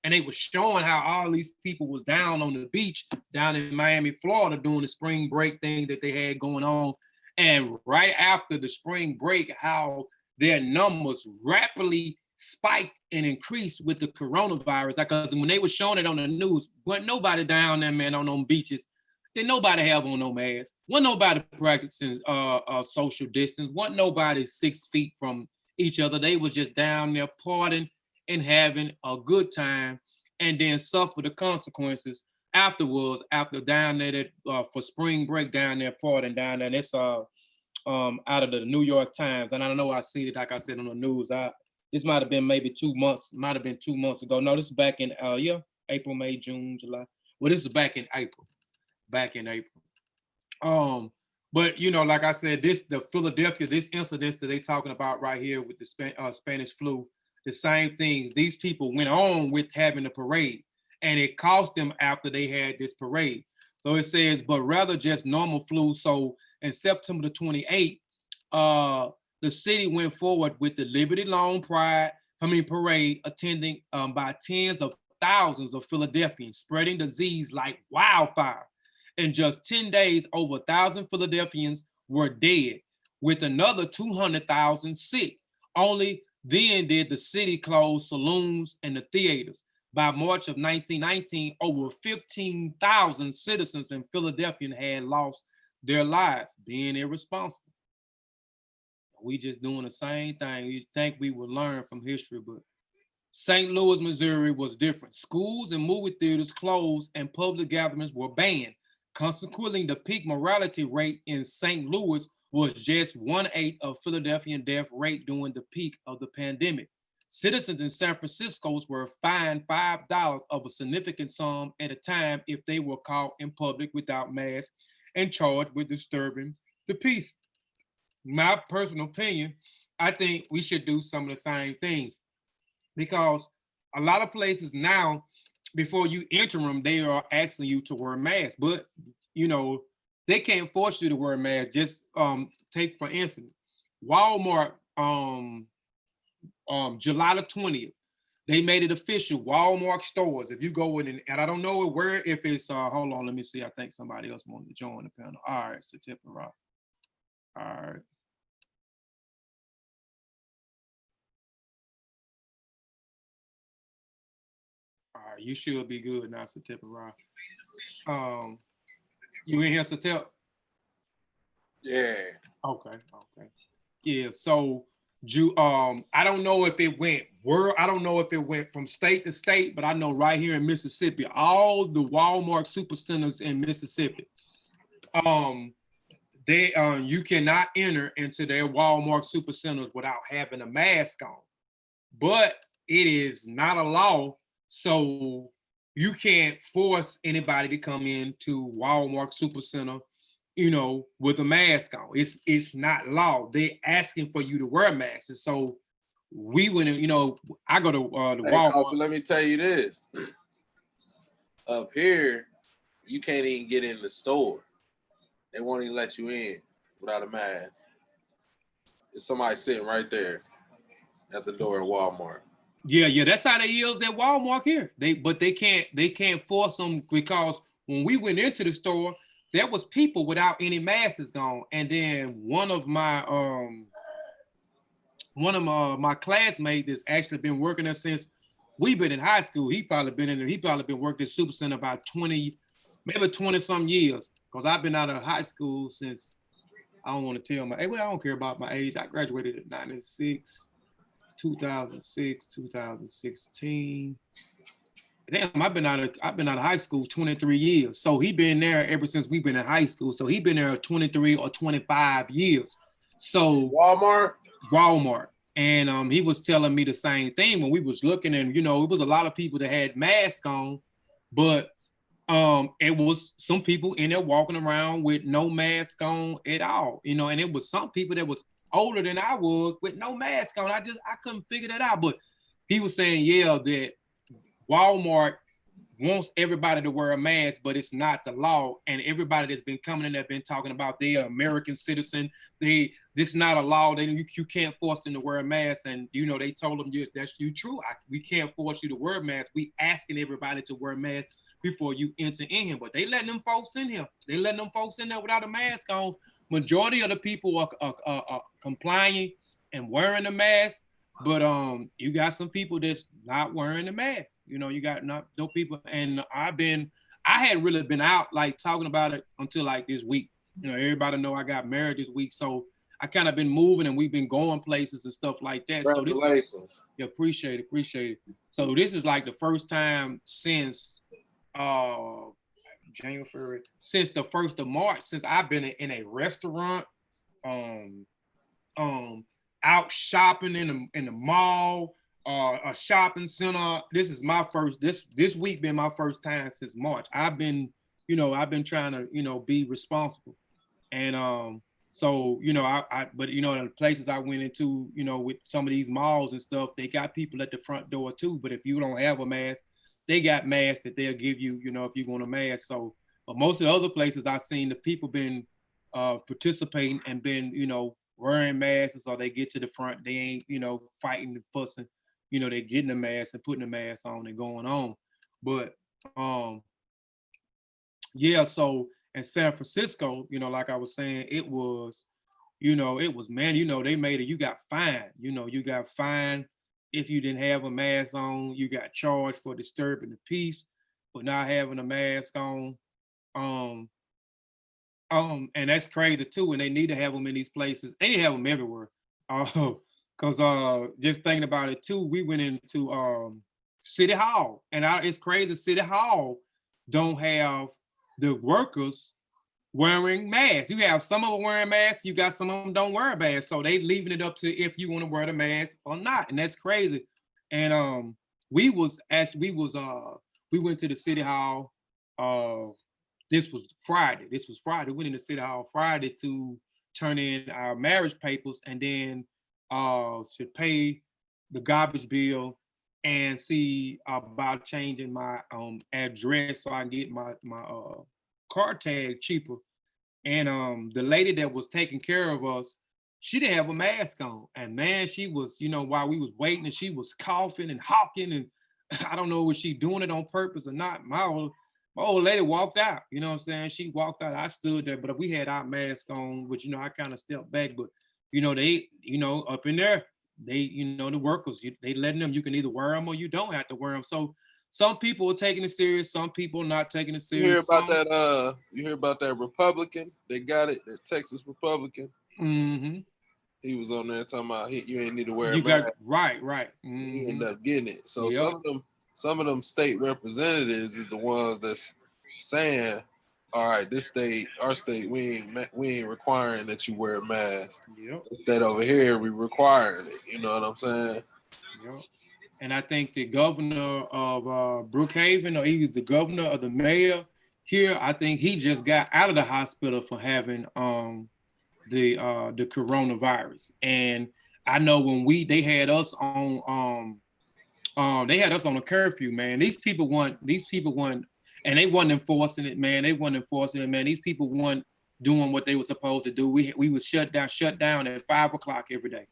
and they were showing how all these people was down on the beach down in Miami, Florida, doing the spring break thing that they had going on. And right after the spring break, how their numbers rapidly spiked and increased with the coronavirus. Because when they were showing it on the news, wasn't nobody down there, man, on them beaches. Didn't nobody have on no mask. Wasn't nobody practicing social distance. Wasn't nobody 6 feet from each other. They was just down there partying and having a good time, and then suffer the consequences afterwards. After down there for spring break down there partying down there. And it's out of the New York Times, and I know I see it like I said on the news. This might have been maybe 2 months. Might have been 2 months ago. No, this is back in April, May, June, July. Well, this was back in April. But you know, like I said, the Philadelphia, this incident that they talking about right here with the Spanish flu, the same thing. These people went on with having a parade, and it cost them after they had this parade. So it says, but rather just normal flu. So in September the 28th, the city went forward with the Liberty Long Parade attending by tens of thousands of Philadelphians, spreading disease like wildfire. In just 10 days, over 1,000 Philadelphians were dead, with another 200,000 sick. Only then did the city close saloons and the theaters. By March of 1919, over 15,000 citizens in Philadelphia had lost their lives, being irresponsible. We just doing the same thing. You think we would learn from history, but St. Louis, Missouri was different. Schools and movie theaters closed and public gatherings were banned. Consequently, the peak mortality rate in St. Louis was just 1/8 of Philadelphian death rate during the peak of the pandemic. Citizens in San Francisco were fined $5 of a significant sum at a time if they were caught in public without masks and charged with disturbing the peace. My personal opinion, I think we should do some of the same things, because a lot of places now, before you enter them, they are asking you to wear a mask, but you know, they can't force you to wear a mask. Just take for instance, Walmart, July the 20th, they made it official. Walmart stores, if you go in and I don't know where, if it's hold on, let me see. I think somebody else wanted to join the panel. All right, Sutekh. All right. All right, you should be good now, Sutekh. You in here, Sutekh? Yeah. Okay. Yeah, so I don't know if it went I don't know if it went from state to state, but I know right here in Mississippi, all the Walmart supercenters in Mississippi, they you cannot enter into their Walmart supercenters without having a mask on. But it is not a law, so you can't force anybody to come into Walmart supercenter, you know, with a mask on. It's not law. They're asking for you to wear a mask. And so we wouldn't, you know, I go to the Walmart. Kofi, let me tell you this. Up here, you can't even get in the store. They won't even let you in without a mask. There's somebody sitting right there at the door at Walmart. Yeah, that's how they is at Walmart here. They can't force them because when we went into the store, there was people without any masks on, and then one of my classmates that's actually been working there since we've been in high school. He probably been working at Super Center about 20, maybe 20 some years. Because I've been out of high school since I don't want to tell my age. Well, I don't care about my age. I graduated in 96, 2006, 2016. Damn, I've been out of high school 23 years. So he been there ever since we've been in high school. So he been there 23 or 25 years. So Walmart. And he was telling me the same thing when we was looking, and it was a lot of people that had masks on, but it was some people in there walking around with no mask on at all, and it was some people that was older than I was with no mask on. I couldn't figure that out. But he was saying, yeah, that Walmart wants everybody to wear a mask, but it's not the law. And everybody that's been coming in there been talking about they're American citizen. This is not a law. You can't force them to wear a mask. And they told them, yeah, that's true. We can't force you to wear a mask. We asking everybody to wear a mask before you enter in here. But they letting them folks in here. They letting them folks in there without a mask on. Majority of the people are complying and wearing a mask. But you got some people that's not wearing the mask. You got no people, and I hadn't really been out like talking about it until like this week. Everybody know I got married this week, so I kind of been moving and we've been going places and stuff like that. Congratulations. So appreciate it. So this is like the first time since January, since the 1st of March, since I've been in a restaurant, out shopping in the mall, a shopping center. This is my first. This week been my first time since March. I've been trying to be responsible, and so but the places I went into, with some of these malls and stuff, they got people at the front door too. But if you don't have a mask, they got masks that they'll give you, if you want a mask. So, but most of the other places I've seen, the people been participating and been wearing masks, or they get to the front, they ain't fighting and fussing. They're getting a mask and putting a mask on and going on. But yeah, so in San Francisco, like I was saying, it was, man, they made it, you got fined, you got fined if you didn't have a mask on, you got charged for disturbing the peace, for not having a mask on. And that's crazy too, and they need to have them in these places. They need to have them everywhere. Because just thinking about it too, we went into City Hall, and it's crazy. City Hall don't have the workers wearing masks. You have some of them wearing masks, you got some of them don't wear a mask. So they leaving it up to if you want to wear the mask or not, and that's crazy. And we went to the City Hall. This was Friday. We went in the City Hall Friday to turn in our marriage papers, and then to pay the garbage bill and see about changing my address so I can get my car tag cheaper. And the lady that was taking care of us, she didn't have a mask on. And man, she was, while we was waiting, and she was coughing and hawking, and I don't know, was she doing it on purpose or not. My old lady walked out, you know what I'm saying? She walked out, I stood there, but we had our mask on, which, I kind of stepped back, but they, up in there, they, the workers, they letting them, you can either wear them or you don't have to wear them. So some people are taking it serious, some people not taking it serious. You hear about that Republican? They got it, that Texas Republican. Mm-hmm. He was on there talking about you ain't need to wear a mask. Right. Mm-hmm. He ended up getting it. So some of them state representatives is the ones that's saying, all right, our state, we ain't requiring that you wear a mask. Yep. The state over here, we requiring it. You know what I'm saying? Yep. And I think the governor of Brookhaven, or he was the governor of the mayor here, I think he just got out of the hospital for having the coronavirus. And I know when they had us on a curfew, man. These people want, and they wasn't enforcing it, man. These people weren't doing what they were supposed to do. We was shut down at 5 o'clock every day.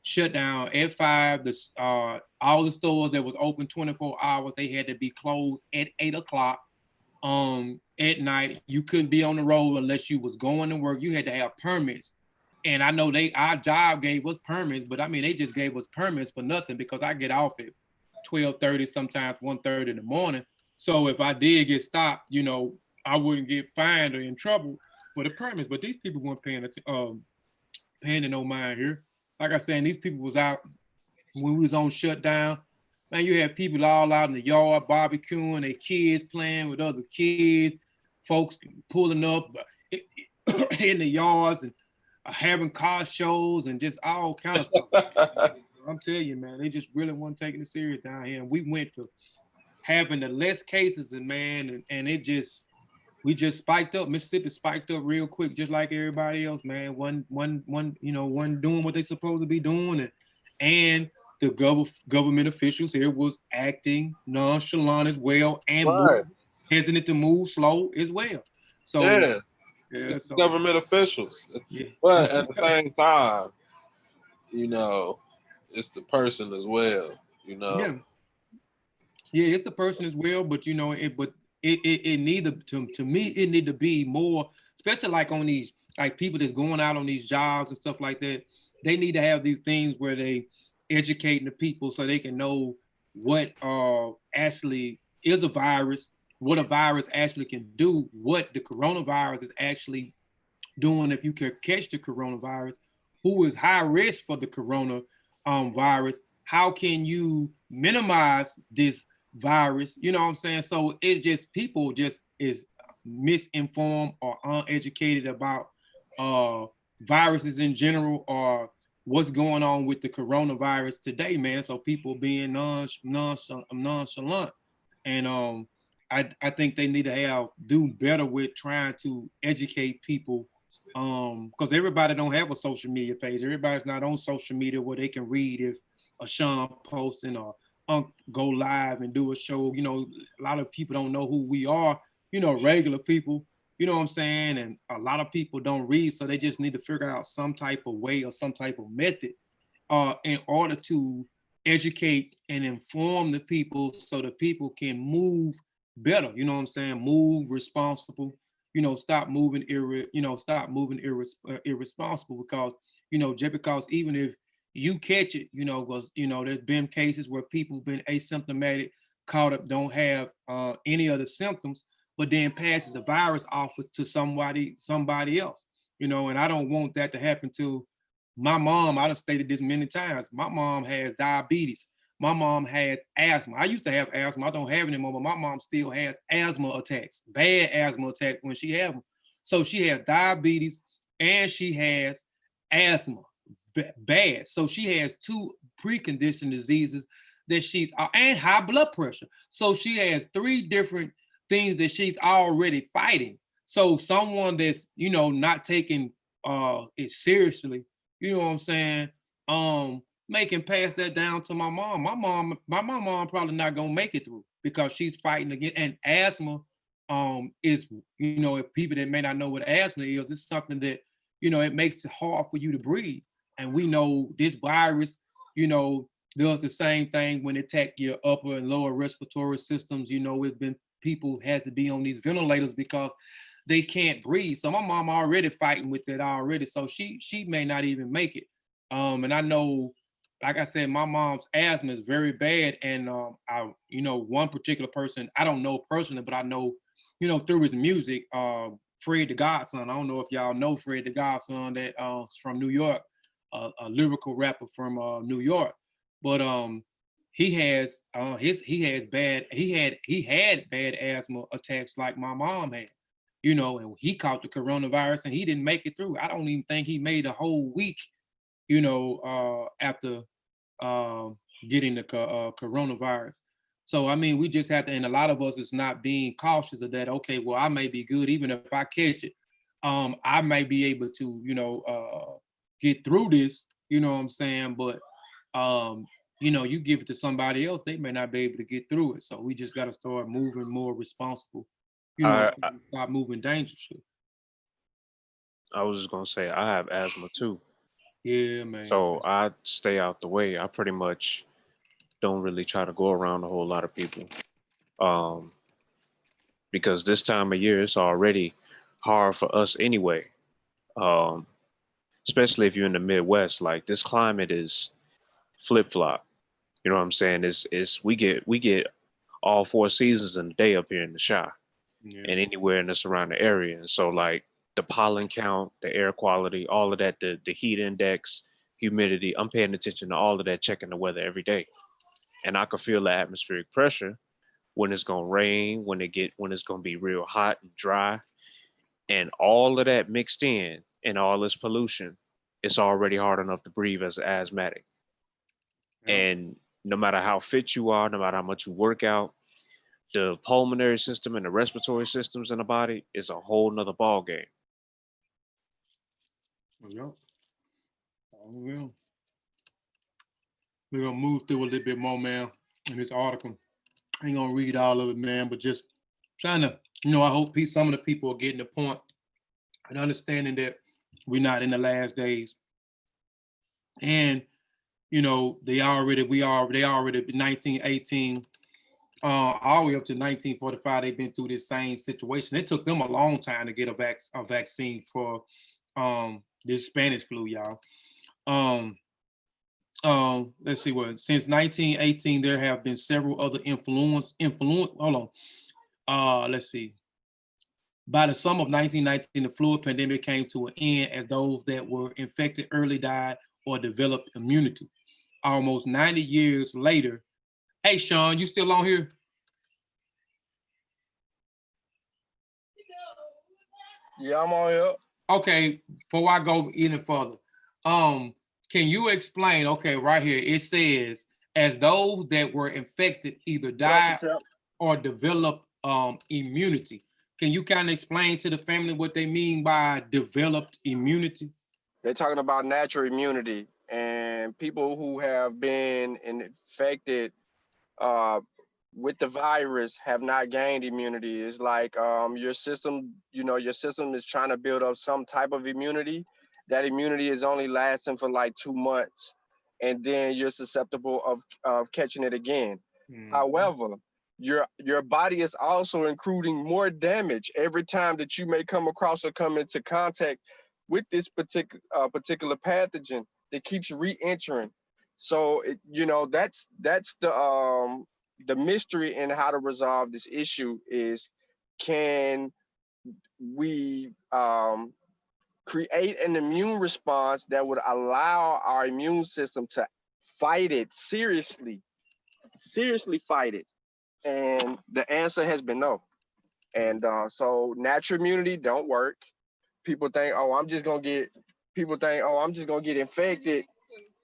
shut down at 5. All the stores that was open 24 hours, they had to be closed at 8 o'clock. At night, you couldn't be on the road unless you was going to work. You had to have permits. And I know our job gave us permits, but I mean, they just gave us permits for nothing because I get off at 12:30, sometimes 1:30 in the morning. So if I did get stopped, you know, I wouldn't get fined or in trouble for the permits. But these people weren't paying no mind here. Like I said, these people was out when we was on shutdown. Man, you had people all out in the yard barbecuing, their kids playing with other kids, folks pulling up in the yards and having car shows and just all kind of stuff. I'm telling you, man, they just really weren't taking it serious down here. And we went to having the less cases, and man, and we just spiked up. Mississippi spiked up real quick, just like everybody else, man. One doing what they supposed to be doing, and the government officials here was acting nonchalant as well, and hesitant to move slow as well. So it's government officials. Yeah. But at the same time, you know, it's the person as well. You know. Yeah, it's the person as well. But you know, it need to me, it need to be more, especially like on these people that's going out on these jobs and stuff like that. They need to have these things where they educating the people so they can know what actually is a virus, what a virus actually can do, what the coronavirus is actually doing if you can catch the coronavirus, who is high risk for the coronavirus, how can you minimize this virus, you know what I'm saying? So it's just people just is misinformed or uneducated about viruses in general or what's going on with the coronavirus today, man. So people being nonchalant. And I think they need to do better with trying to educate people, because everybody don't have a social media page. Everybody's not on social media where they can read if a Shawn posting or go live and do a show. You know, a lot of people don't know who we are, you know, regular people, you know what I'm saying? And a lot of people don't read, so they just need to figure out some type of way or some type of method in order to educate and inform the people so the people can move better, you know what I'm saying? Move responsible, you know, stop moving irresponsible, because, you know, just because even if you catch it, you know, because, you know, there's been cases where people have been asymptomatic, caught up, don't have any other symptoms, but then passes the virus off to somebody else, you know, and I don't want that to happen to my mom. I've stated this many times. My mom has diabetes. My mom has asthma. I used to have asthma. I don't have it anymore, but my mom still has asthma attacks, bad asthma attacks when she has them. So she has diabetes and she has asthma, bad. So she has two preconditioned diseases that she's, and high blood pressure. So she has three different things that she's already fighting. So someone that's, you know, not taking it seriously, you know what I'm saying, making pass that down to my mom. My mom probably not gonna make it through because she's fighting again. And asthma is, you know, if people that may not know what asthma is, it's something that, you know, it makes it hard for you to breathe. And we know this virus, you know, does the same thing when it attack your upper and lower respiratory systems. You know, it's been people had to be on these ventilators because they can't breathe. So my mom already fighting with that already. So she may not even make it. And I know, like I said, my mom's asthma is very bad. And I, you know, one particular person, I don't know personally, but I know, you know, through his music, Fred the Godson. I don't know if y'all know Fred the Godson, that from New York, a lyrical rapper from New York. But he had bad asthma attacks like my mom had, you know, and he caught the coronavirus and he didn't make it through. I don't even think he made a whole week, you know, after getting the coronavirus. So, I mean, we just have to, and a lot of us is not being cautious of that. Okay, well, I may be good, even if I catch it, I may be able to, you know, get through this, you know what I'm saying? But, you know, you give it to somebody else, they may not be able to get through it. So we just got to start moving more responsible, you know, stop moving dangerously. I was just gonna say I have asthma too, Yeah, man. So I stay out the way. I pretty much don't really try to go around a whole lot of people. Because this time of year it's already hard for us anyway. Um, especially if you're in the Midwest, like this climate is flip flop. You know what I'm saying? It's we get all 4 seasons in a day up here in the Shy Yeah. and anywhere in the surrounding area. And so like the pollen count, the air quality, all of that, the heat index, humidity, I'm paying attention to all of that, checking the weather every day. And I can feel the atmospheric pressure when it's gonna rain, when it's gonna be real hot and dry, and all of that mixed in and all this pollution, it's already hard enough to breathe as an asthmatic. Yeah. And no matter how fit you are, no matter how much you work out, the pulmonary system and the respiratory systems in the body is a whole nother ball game. Yeah. Well, we're gonna move through a little bit more, man, in this article. I ain't gonna read all of it, man, but just trying to, I hope some of the people are getting the point and understanding that we're not in the last days. And they already 1918, all the way up to 1945, they've been through this same situation. It took them a long time to get a vaccine for this Spanish flu, y'all. Let's see what, since 1918, there have been several other hold on. Let's see. By the summer of 1919, the flu pandemic came to an end as those that were infected early died or developed immunity. Almost 90 years later, hey, Shawn, you still on here? Yeah, I'm on here. Okay, before I go even further, can you explain, okay, right here, it says, as those that were infected either died or developed immunity. Can you kind of explain to the family what they mean by developed immunity? They're talking about natural immunity, and people who have been infected with the virus have not gained immunity. It's like your system is trying to build up some type of immunity. That immunity is only lasting for like 2 months, and then you're susceptible of catching it again. However, your body is also including more damage every time that you may come across or come into contact with this particular pathogen that keeps re-entering. So that's the mystery in how to resolve this issue is, can we create an immune response that would allow our immune system to fight it seriously fight it? And the answer has been no. And so natural immunity don't work. People think, I'm just gonna get infected,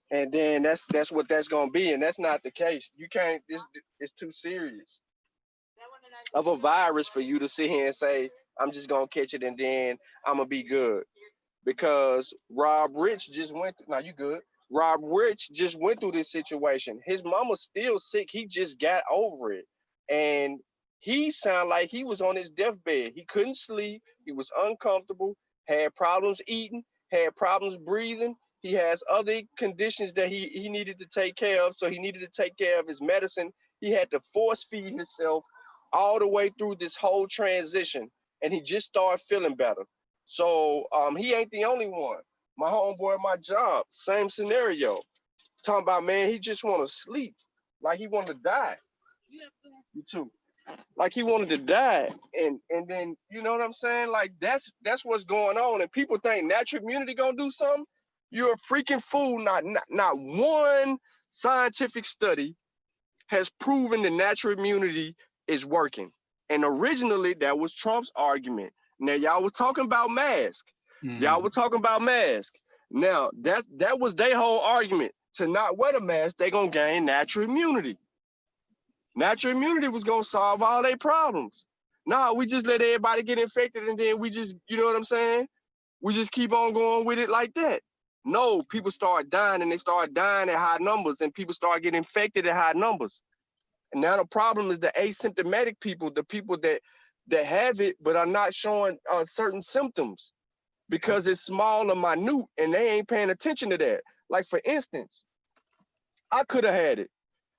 and then that's what that's gonna be, and that's not the case. You can't. It's too serious of a virus for you to sit here and say, I'm just gonna catch it and then I'm gonna be good. Because Rob Rich just went. Now you good. Rob Rich just went through this situation. His mama's still sick. He just got over it, and he sounded like he was on his deathbed. He couldn't sleep. He was uncomfortable. Had problems eating. Had problems breathing. He has other conditions that he needed to take care of. So he needed to take care of his medicine. He had to force feed himself all the way through this whole transition, and he just started feeling better. So he ain't the only one. My homeboy at my job, same scenario. Talking about, man, he just want to sleep, like he wanted to die. You too. Like he wanted to die, and then you know what I'm saying? Like that's what's going on. And people think natural immunity gonna do something. You're a freaking fool. Not one scientific study has proven that natural immunity is working. And originally that was Trump's argument. Now y'all was talking about mask. Y'all were talking about mask. Now that was their whole argument. To not wear the mask, they gonna gain natural immunity. Natural immunity was gonna solve all their problems. Nah, we just let everybody get infected, and then we just, you know what I'm saying? We just keep on going with it like that. No, people start dying, and they start dying at high numbers, and people start getting infected at high numbers. And now the problem is the asymptomatic people, the people that have it but are not showing certain symptoms. because it's small and minute and they ain't paying attention to that. Like for instance, I could have had it.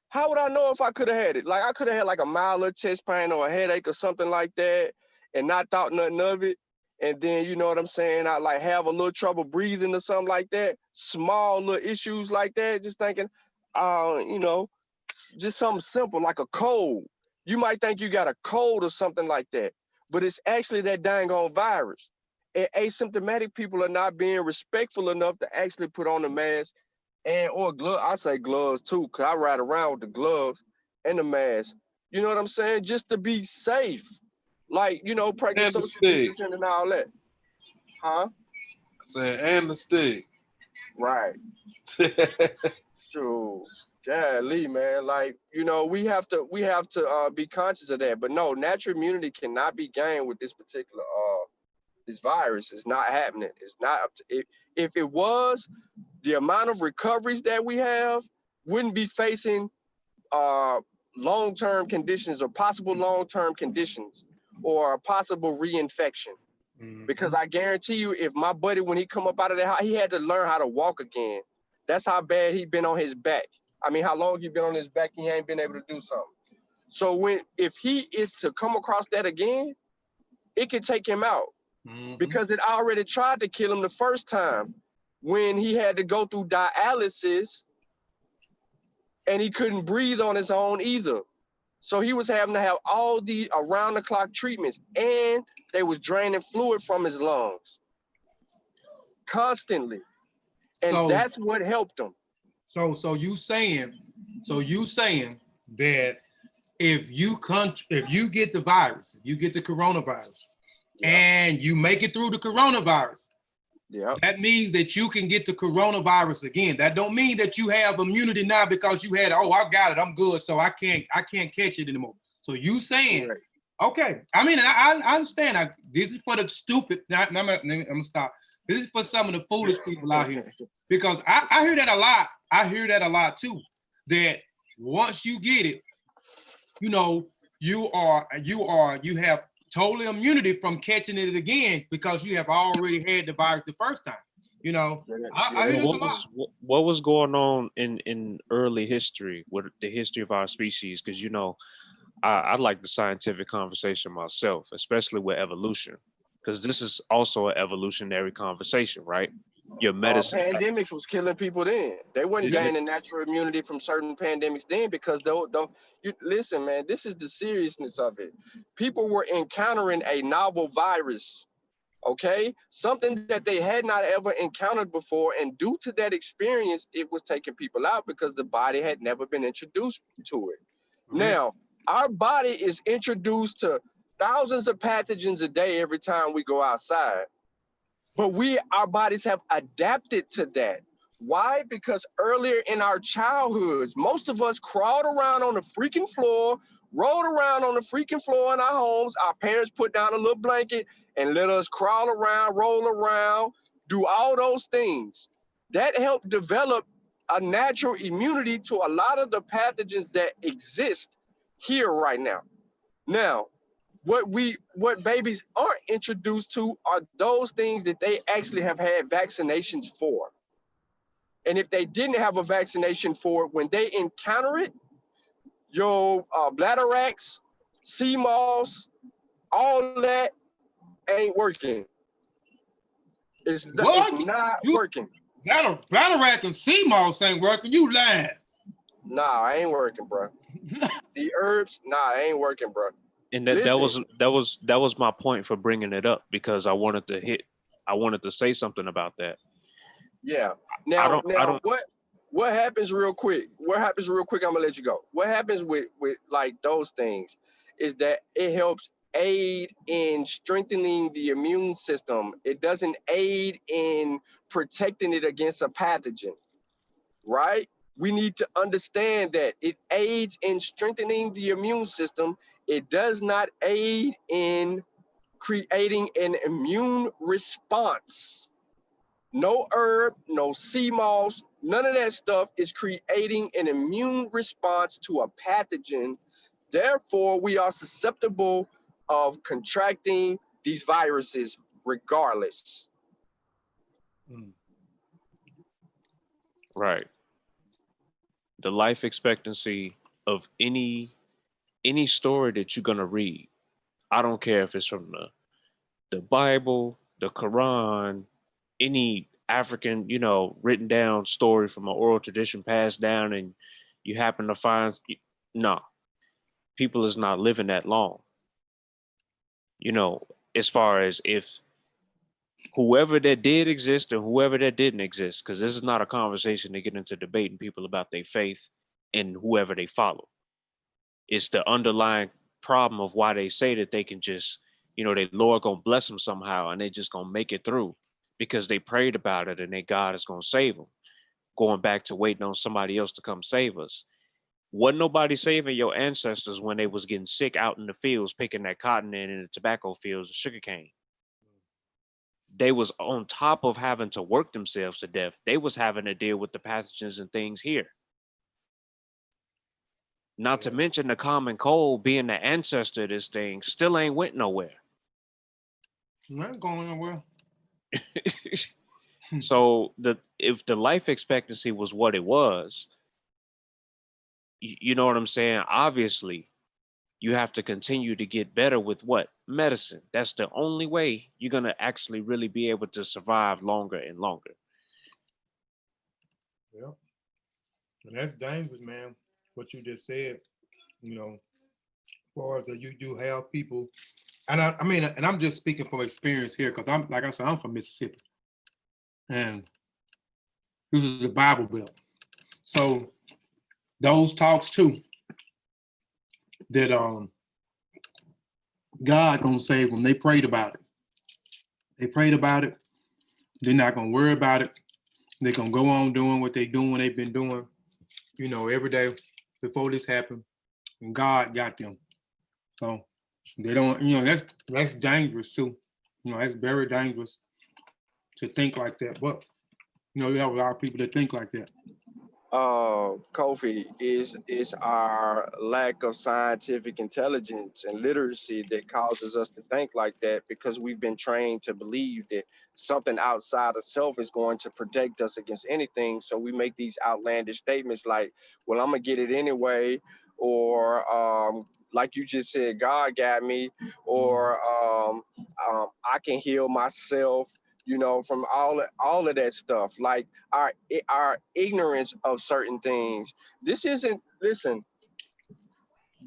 How would I know if I could have had it? Like I could have had like a mild little chest pain or a headache or something like that and not thought nothing of it. And then, you know what I'm saying, I like have a little trouble breathing or something like that. Small little issues like that. Just thinking, you know, just something simple like a cold. You might think you got a cold or something like that, but it's actually that dang on virus. And asymptomatic people are not being respectful enough to actually put on a mask and or glove. I say gloves too, cause I ride around with the gloves and the mask. You know what I'm saying? Just to be safe, like you know, practice And the social stick. distancing and all that. Huh? I said, and the stick. Right. Sure. Golly, man. Like you know, we have to be conscious of that. But no, natural immunity cannot be gained with this particular this virus. It's not happening. It's not up to it. If it was, the amount of recoveries that we have wouldn't be facing long-term conditions or possible long-term conditions or a possible reinfection. Because I guarantee you, if my buddy, when he come up out of that house, he had to learn how to walk again. That's how bad he been on his back. I mean, how long he been on his back, he ain't been able to do something. So if he is to come across that again, it could take him out. Because it already tried to kill him the first time when he had to go through dialysis and he couldn't breathe on his own either. So he was having to have all the around-the-clock treatments, and they was draining fluid from his lungs constantly. And that's what helped him. So you saying that if you get the virus, you get the coronavirus, and you make it through the coronavirus, that means that you can get the coronavirus again. That don't mean that you have immunity now because you had, I got it, I'm good, so I can't catch it anymore. So you saying, okay, I mean, I understand. This is for the stupid. I'm gonna stop. This is for some of the foolish people out here, because I hear that a lot. I hear that a lot too. That once you get it, you know, you have total immunity from catching it again because you have already had the virus the first time. You know, I hear what was going on in early history with the history of our species? Because you know, I like the scientific conversation myself, especially with evolution, because this is also an evolutionary conversation, right? Your medicine. Pandemics was killing people then. They weren't gaining natural immunity from certain pandemics then because you listen, man, this is the seriousness of it. People were encountering a novel virus, okay? Something that they had not ever encountered before. And due to that experience, it was taking people out because the body had never been introduced to it. Now, our body is introduced to thousands of pathogens a day every time we go outside. But our bodies have adapted to that. Why? Because earlier in our childhoods, most of us crawled around on the freaking floor, rolled around on the freaking floor in our homes. Our parents put down a little blanket and let us crawl around, roll around, do all those things. That helped develop a natural immunity to a lot of the pathogens that exist here right now. Now, what babies aren't introduced to are those things that they actually have had vaccinations for. And if they didn't have a vaccination for it, when they encounter it, your bladderwracks, sea moss, all that ain't working. It's not working. Bladderwrack and sea moss ain't working. You lying? Nah, I ain't working, bro. The herbs, nah, ain't working, bro. And that was my point for bringing it up, because I wanted to say something about that. Yeah. Now what happens real quick? I'm gonna let you go. What happens with like those things is that it helps aid in strengthening the immune system. It doesn't aid in protecting it against a pathogen, right? We need to understand that it aids in strengthening the immune system. It does not aid in creating an immune response. No herb, no sea moss, none of that stuff is creating an immune response to a pathogen. Therefore, we are susceptible of contracting these viruses regardless. Mm. Right. The life expectancy of any story that you're gonna read, I don't care if it's from the Bible, the Quran, any African, written down story from an oral tradition passed down, and you happen to find, no, people is not living that long. As far as if whoever that did exist or whoever that didn't exist, because this is not a conversation to get into debating people about their faith and whoever they follow. It's the underlying problem of why they say that they can just, their Lord gonna bless them somehow and they just gonna make it through because they prayed about it and their God is gonna save them. Going back to waiting on somebody else to come save us. Wasn't nobody saving your ancestors when they was getting sick out in the fields, picking that cotton in the tobacco fields and sugarcane. They was on top of having to work themselves to death. They was having to deal with the pathogens and things here. Not to mention the common cold being the ancestor of this thing still ain't went nowhere. Not going nowhere. So if the life expectancy was what it was, you know what I'm saying? Obviously, you have to continue to get better with what? Medicine. That's the only way you're going to actually really be able to survive longer and longer. Yeah. And that's dangerous, man. What you just said, as far as that you do have people, and I mean, and I'm just speaking from experience here, because I'm, like I said, I'm from Mississippi. And this is the Bible Belt. So those talks too, that God gonna save them. They prayed about it. They prayed about it. They're not gonna worry about it. They're gonna go on doing what they've been doing, every day before this happened. And God got them. So they don't, that's dangerous too. That's very dangerous to think like that. But you have a lot of people that think like that. Kofi, is our lack of scientific intelligence and literacy that causes us to think like that, because we've been trained to believe that something outside of self is going to protect us against anything. So we make these outlandish statements like, well, I'm gonna get it anyway, or like you just said, God got me, or I can heal myself, from all of that stuff. Like our ignorance of certain things. This isn't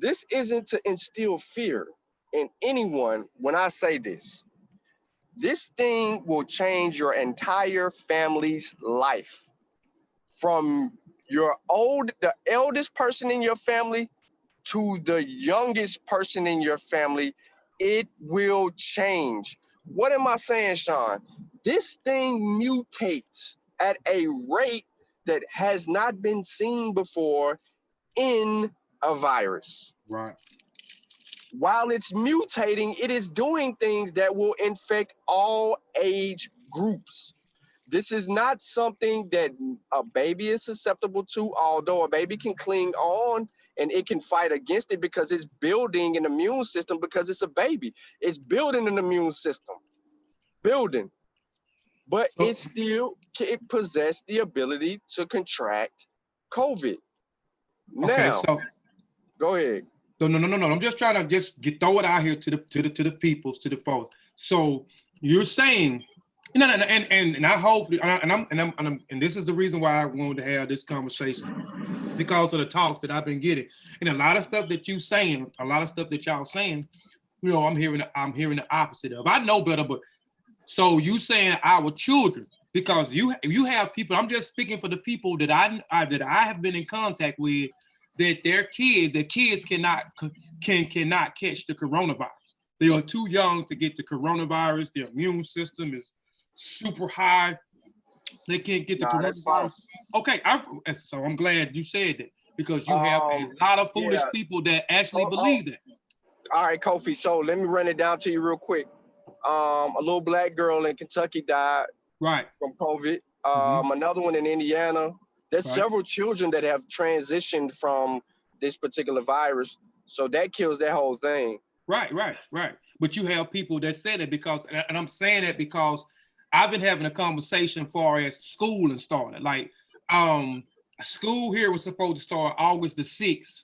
to instill fear in anyone. When I say this thing will change your entire family's life, from the eldest person in your family to the youngest person in your family. It will change. What am I saying, Shawn? This thing mutates at a rate that has not been seen before in a virus. Right. While it's mutating, it is doing things that will infect all age groups. This is not something that a baby is susceptible to, although a baby can cling on and it can fight against it because it's building an immune system, because it's a baby. It's building an immune system. But it possessed the ability to contract COVID. Now, okay, so go ahead. So no. I'm just trying to throw it out here to the peoples, to the folks. So you're saying, and I hope, and this is the reason why I wanted to have this conversation, because of the talks that I've been getting, and a lot of stuff that you saying, a lot of stuff that y'all saying, I'm hearing the opposite of. I know better, but so you saying our children, because you have people. I'm just speaking for the people that I have been in contact with, that their kids cannot catch the coronavirus. They are too young to get the coronavirus. Their immune system is super high. They can't get the coronavirus. Okay, so I'm glad you said that, because you have a lot of foolish people that actually believe that. All right, Kofi. So let me run it down to you real quick. A little black girl in Kentucky died from COVID. Another one in Indiana. There's several children that have transitioned from this particular virus. So that kills that whole thing. Right. But you have people that say that because, and I'm saying that because I've been having a conversation far as school and started. Like, school here was supposed to start August the 6th,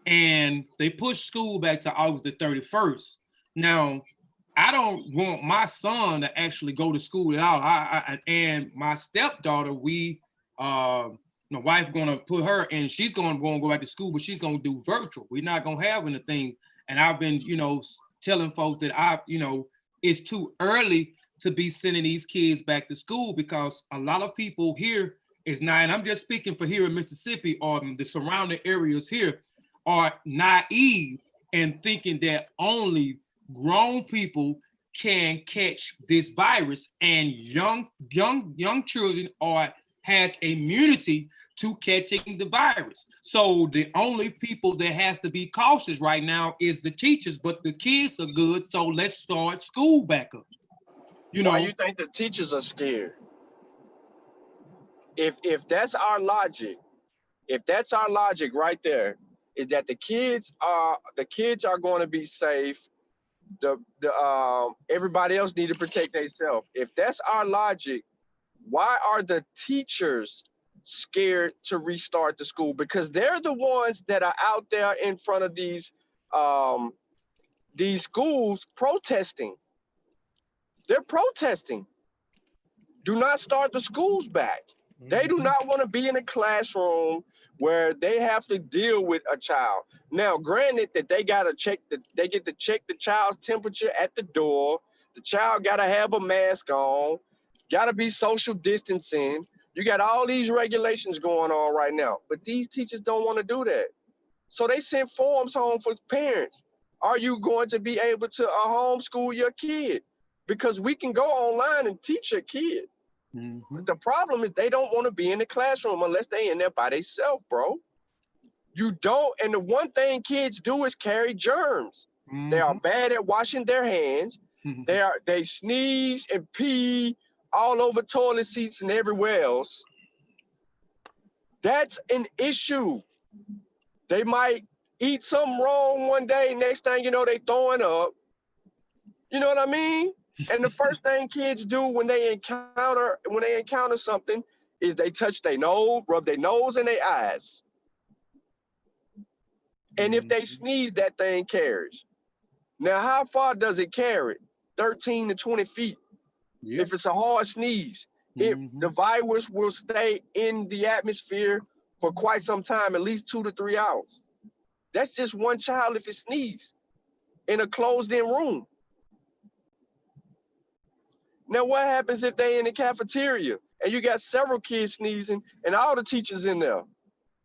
and they pushed school back to August the 31st. Now, I don't want my son to actually go to school at all. And my stepdaughter, my wife gonna put her, and she's gonna go back to school, but she's gonna do virtual. We're not gonna have anything. And I've been, telling folks that it's too early to be sending these kids back to school, because a lot of people here is not, and I'm just speaking for here in Mississippi or the surrounding areas here, are naive and thinking that only grown people can catch this virus, and young children has immunity to catching the virus. So the only people that has to be cautious right now is the teachers, but the kids are good. So let's start school back up. Why you think the teachers are scared? If that's our logic, right there, is that the kids are going to be safe. Everybody else need to protect themselves. If that's our logic, why are the teachers scared to restart the school? Because they're the ones that are out there in front of these schools protesting. They're protesting. Do not start the schools back. They do not want to be in a classroom where they have to deal with a child. Now, granted that they get to check the child's temperature at the door. The child got to have a mask on, got to be social distancing. You got all these regulations going on right now, but these teachers don't want to do that. So they sent forms home for parents. Are you going to be able to homeschool your kid? Because we can go online and teach your kid. But the problem is they don't want to be in the classroom unless they in there by themselves, bro. You don't, and the one thing kids do is carry germs. They are bad at washing their hands. They sneeze and pee all over toilet seats and everywhere else. That's an issue. They might eat something wrong one day, next thing you know, they throwing up. You know what I mean? And the first thing kids do when they encounter something is they touch their nose, rub their nose and their eyes. And if they sneeze, that thing carries. Now, how far does it carry? 13 to 20 feet. Yep. If it's a hard sneeze, the virus will stay in the atmosphere for quite some time, at least 2 to 3 hours. That's just one child if it sneezes in a closed-in room. Now, what happens if they in the cafeteria and you got several kids sneezing and all the teachers in there?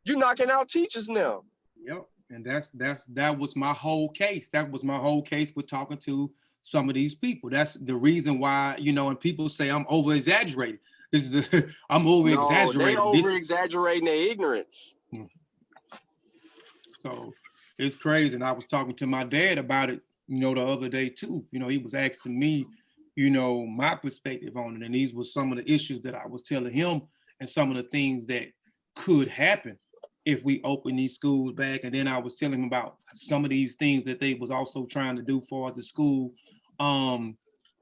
You're knocking out teachers now. Yep, and that was my whole case. That was my whole case with talking to some of these people. That's the reason why, and people say I'm over-exaggerating. I'm over-exaggerating. No, they're over-exaggerating their ignorance. So it's crazy. And I was talking to my dad about it, the other day too. He was asking me, my perspective on it. And these were some of the issues that I was telling him and some of the things that could happen if we open these schools back. And then I was telling him about some of these things that they was also trying to do for the school,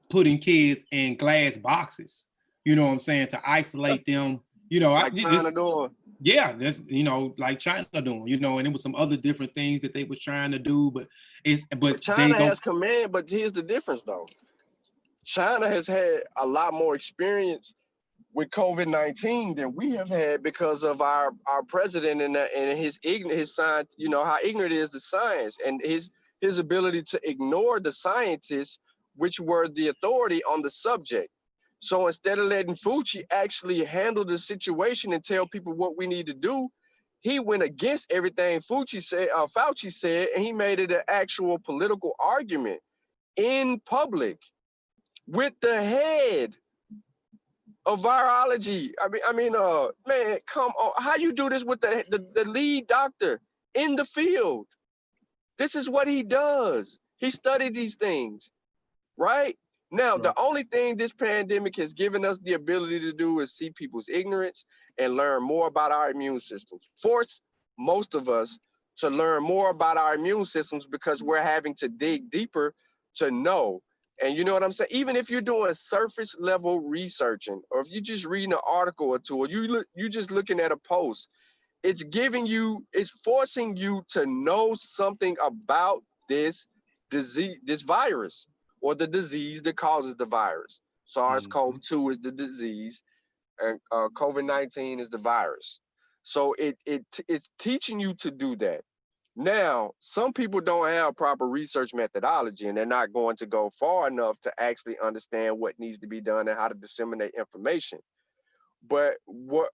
putting kids in glass boxes, what I'm saying, to isolate them, like China doing. Yeah, that's, like China doing, and it was some other different things that they was trying to do, but China has command, but here's the difference though. China has had a lot more experience with COVID-19 than we have had because of our president and his science, how ignorant is the science and his ability to ignore the scientists, which were the authority on the subject. So instead of letting Fauci actually handle the situation and tell people what we need to do, he went against everything Fauci said, and he made it an actual political argument in public with the head of virology. Man, come on. How you do this with the lead doctor in the field? This is what he does. He studied these things, right? Now, the only thing this pandemic has given us the ability to do is see people's ignorance and learn more about our immune systems. Force most of us to learn more about our immune systems because we're having to dig deeper to know. And you know what I'm saying? Even if you're doing surface level researching, or if you're just reading an article or two, or you just looking at a post, it's forcing you to know something about this disease, this virus, or the disease that causes the virus. SARS-CoV-2 is the disease, and COVID-19 is the virus. So it's teaching you to do that. Now, some people don't have proper research methodology, and they're not going to go far enough to actually understand what needs to be done and how to disseminate information. But what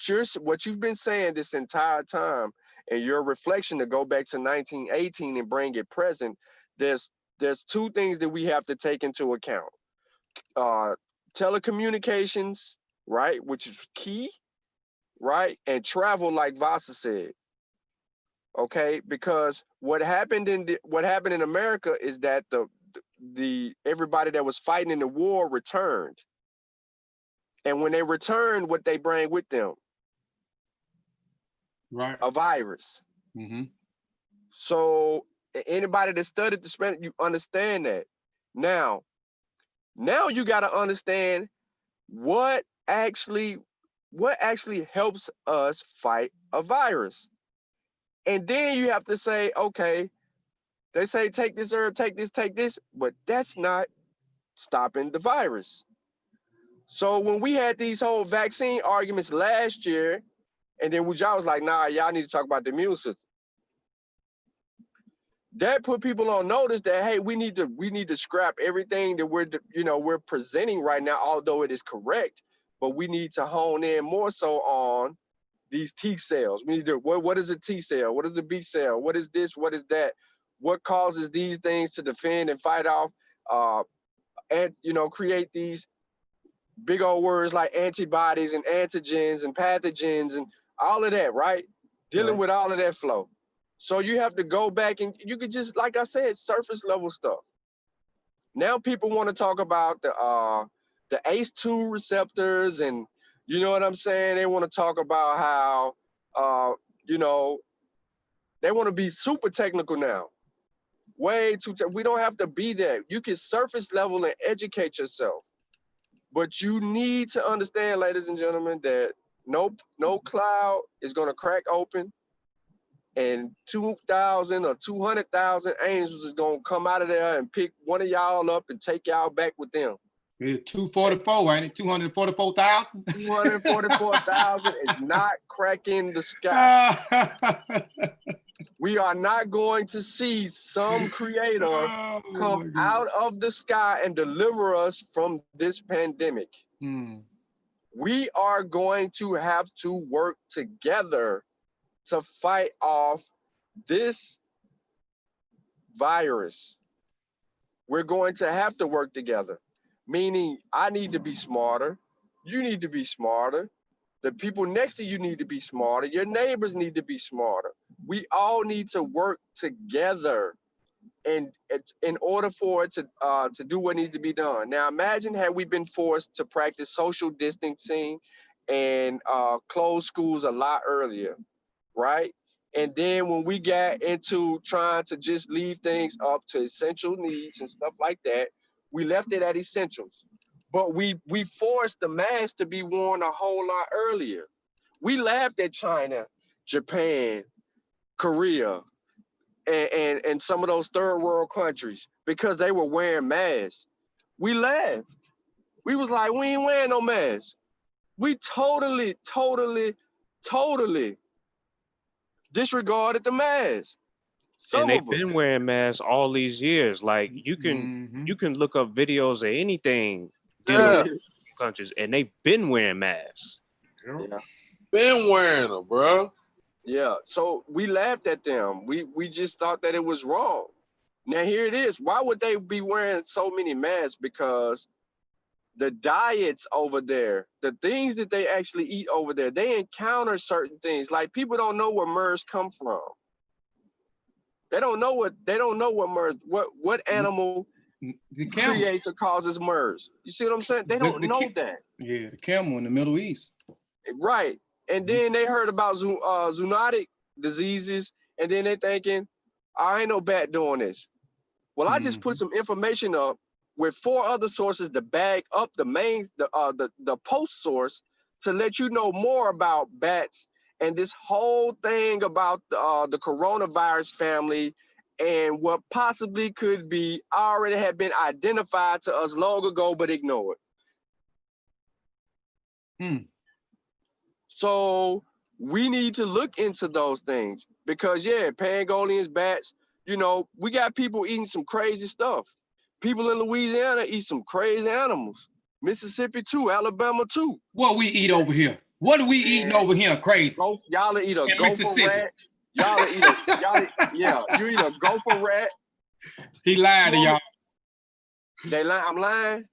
you've been saying this entire time, and your reflection to go back to 1918 and bring it present, there's two things that we have to take into account. Telecommunications, right, which is key, right, and travel, like Vasa said. Okay, because what happened in America is that the everybody that was fighting in the war returned. And when they returned, what they bring with them? Right. A virus. Mm-hmm. So anybody that studied the Spanish, you understand that. Now you got to understand what actually helps us fight a virus. And then you have to say, okay, they say take this herb, take this, but that's not stopping the virus. So when we had these whole vaccine arguments last year, and then y'all was like, nah, y'all need to talk about the immune system. That put people on notice that, hey, we need to scrap everything that we're presenting right now, although it is correct, but we need to hone in more so on these T cells. We need to, what is a T cell? What is a B cell? What is this? What is that? What causes these things to defend and fight off, and create these big old words like antibodies and antigens and pathogens and all of that, right? Dealing with all of that flow. So you have to go back and you could just, like I said, surface level stuff. Now people want to talk about the ACE2 receptors, and you know what I'm saying? They want to talk about how, they want to be super technical now. Way too, we don't have to be there. You can surface level and educate yourself. But you need to understand, ladies and gentlemen, that no cloud is going to crack open, and 2,000 or 200,000 angels is going to come out of there and pick one of y'all up and take y'all back with them. It's 244, ain't it? 244,000? 244,000 is not cracking the sky. We are not going to see some creator come out of the sky and deliver us from this pandemic. We are going to have to work together to fight off this virus. We're going to have to work together, meaning I need to be smarter. You need to be smarter. The people next to you need to be smarter. Your neighbors need to be smarter. We all need to work together in order for it to do what needs to be done. Now, imagine had we been forced to practice social distancing and close schools a lot earlier, right? And then when we got into trying to just leave things up to essential needs and stuff like that, we left it at essentials. But we forced the mask to be worn a whole lot earlier. We laughed at China, Japan, Korea, and some of those third world countries because they were wearing masks. We laughed. We was like, we ain't wearing no masks. We totally disregarded the mask. And they've been wearing masks all these years. Like you can look up videos of anything dealing with countries, and they've been wearing masks. Yeah. Been wearing them, bro. Yeah. So we laughed at them. We just thought that it was wrong. Now here it is. Why would they be wearing so many masks? Because the diets over there, the things that they actually eat over there, they encounter certain things. Like people don't know where MERS come from. They don't know what MERS, what animal creates or causes MERS. You see what I'm saying? They don't know that. Yeah, the camel in the Middle East. Right. And then they heard about zoonotic diseases, and then they thinking, I ain't no bat doing this. Well, I just put some information up with 4 other sources to bag up the post source to let you know more about bats and this whole thing about the coronavirus family and what possibly could be already have been identified to us long ago but ignored. So we need to look into those things because yeah, pangolins, bats, you know, we got people eating some crazy stuff. People in Louisiana eat some crazy animals. Mississippi too, Alabama too. What we eat over here? What are we eating over here? Crazy. Y'all eat a in gopher rat. Y'all eat you eat a gopher rat. He lied to y'all. I'm lying.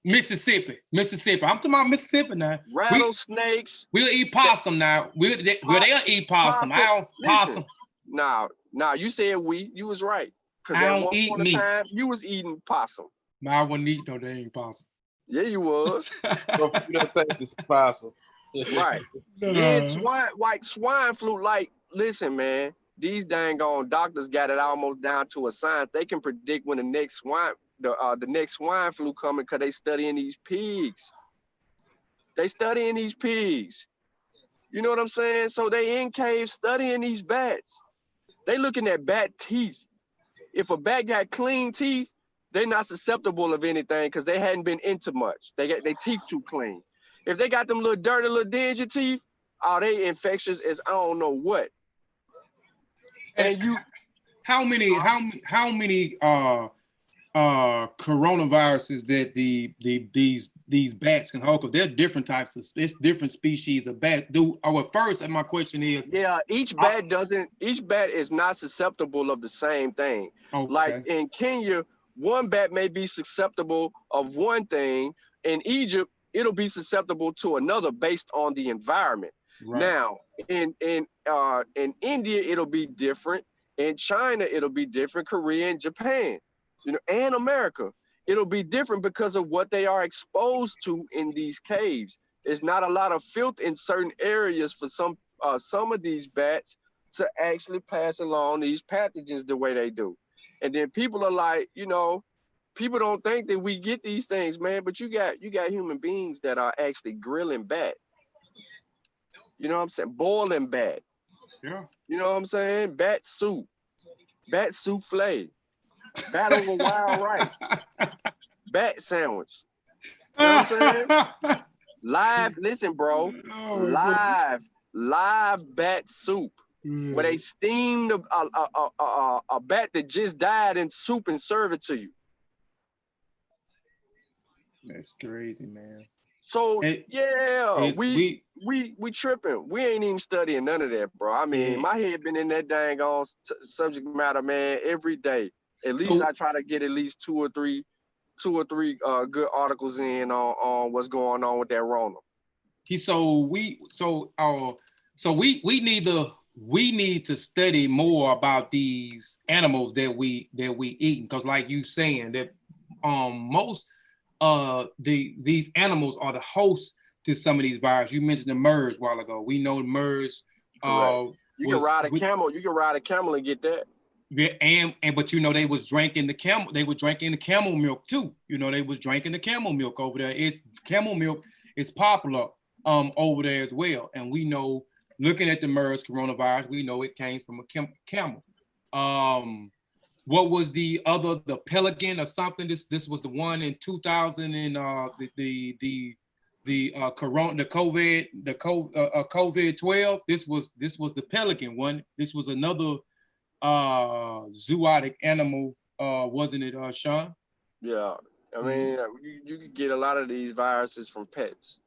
Mississippi. I'm talking about Mississippi now. Rattlesnakes. We'll eat possum now. They'll eat possum. I don't possum. Nah, you said you was right. Because I don't eat meat. Time, you was eating possum. No, I wouldn't eat no dang possum. Yeah, you was. You don't take this possum. Right. Yeah, swine flu. Like, listen, man, these dang on doctors got it almost down to a science. They can predict when the next swine flu coming because they studying these pigs. You know what I'm saying? So they in caves studying these bats. They looking at bat teeth. If a bat got clean teeth, they're not susceptible of anything because they hadn't been into much. They got their teeth too clean. If they got them little dirty, little dingy teeth, they infectious as I don't know what. And you, how many coronaviruses that these bats can hold? Because there's different types of different species of bats. First, my question is, each bat is not susceptible of the same thing. Okay. Like in Kenya, one bat may be susceptible of one thing. In Egypt, it'll be susceptible to another based on the environment. Right. Now, in India, it'll be different. In China, it'll be different. Korea and Japan, and America, it'll be different because of what they are exposed to in these caves. There's not a lot of filth in certain areas for some of these bats to actually pass along these pathogens the way they do. And then people are like, people don't think that we get these things, man, but you got human beings that are actually grilling bat. You know what I'm saying? Boiling bat. Yeah. You know what I'm saying? Bat soup. Bat souffle. Bat over wild rice. Bat sandwich. You know what I'm saying? Listen, bro. Live bat soup. Where they steamed a bat that just died in soup and serve it to you. That's crazy, man. So we tripping. We ain't even studying none of that, bro. I mean, my head been in that dang on subject matter, man, every day. At least I try to get at least two or three good articles in on what's going on with that Rona. We need to study more about these animals that we eat, because like you saying that most these animals are the hosts to some of these viruses. You mentioned the MERS a while ago. We know MERS. You can ride a camel. You can ride a camel and get that. Yeah, but they was drinking the camel. They were drinking the camel milk too. They was drinking the camel milk over there. Camel milk is popular over there as well. And we know, looking at the MERS coronavirus, we know it came from a camel. What was the pelican or something? This was the one in 2000 and the COVID-12. This was the pelican one. This was another zootic animal, wasn't it, Shawn? Yeah, I mean, you can get a lot of these viruses from pets.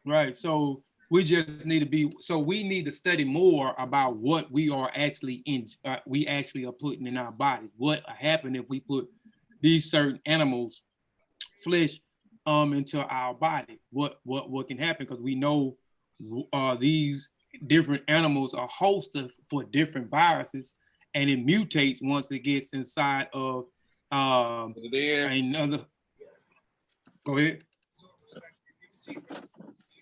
Right. So we just need to we need to study more about what we are actually are putting in our bodies. What happened if we put these certain animals' flesh into our body? What can happen? Because we know these different animals are hosts for different viruses, and it mutates once it gets inside of another. Go ahead.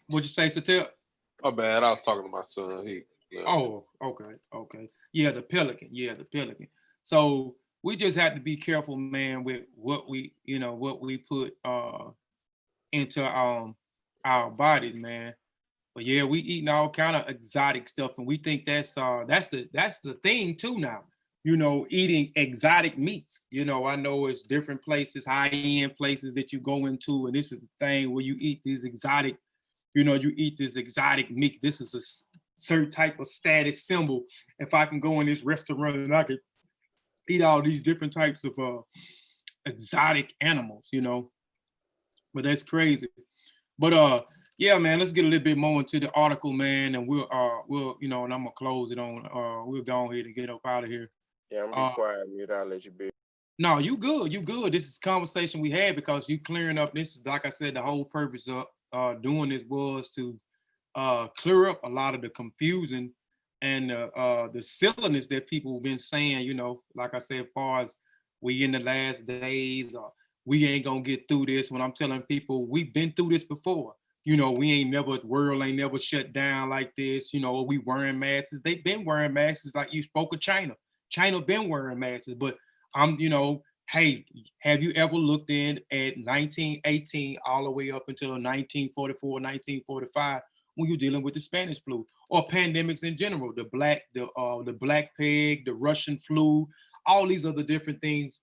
What'd you say, Sutekh? My bad. I was talking to my son. Oh, okay. Yeah, the pelican. So we just have to be careful, man, with what we, what we put into our bodies, man. But yeah, we eating all kind of exotic stuff, and we think that's the thing too now. Eating exotic meats. I know it's different places, high-end places that you go into, and this is the thing where you eat these exotic, you eat this exotic meat. This is a certain type of status symbol. If I can go in this restaurant and I could eat all these different types of exotic animals, but that's crazy. But yeah, man, let's get a little bit more into the article, man, and we'll and I'm gonna close it on. We'll go ahead and get up out of here. Yeah, I'm gonna be quiet, mute. I'll let you be. No, you good. You good. This is a conversation we had because you clearing up. This is, like I said, the whole purpose of doing this was to clear up a lot of the confusion and the silliness that people have been saying, like I said, as far as we in the last days, or we ain't gonna get through this. When I'm telling people we've been through this before, the world ain't never shut down like this, we wearing masks. They've been wearing masks, like you spoke of China. China been wearing masks, but hey, have you ever looked in at 1918 all the way up until 1944, 1945? When you're dealing with the Spanish flu or pandemics in general, the black plague, the Russian flu, all these other different things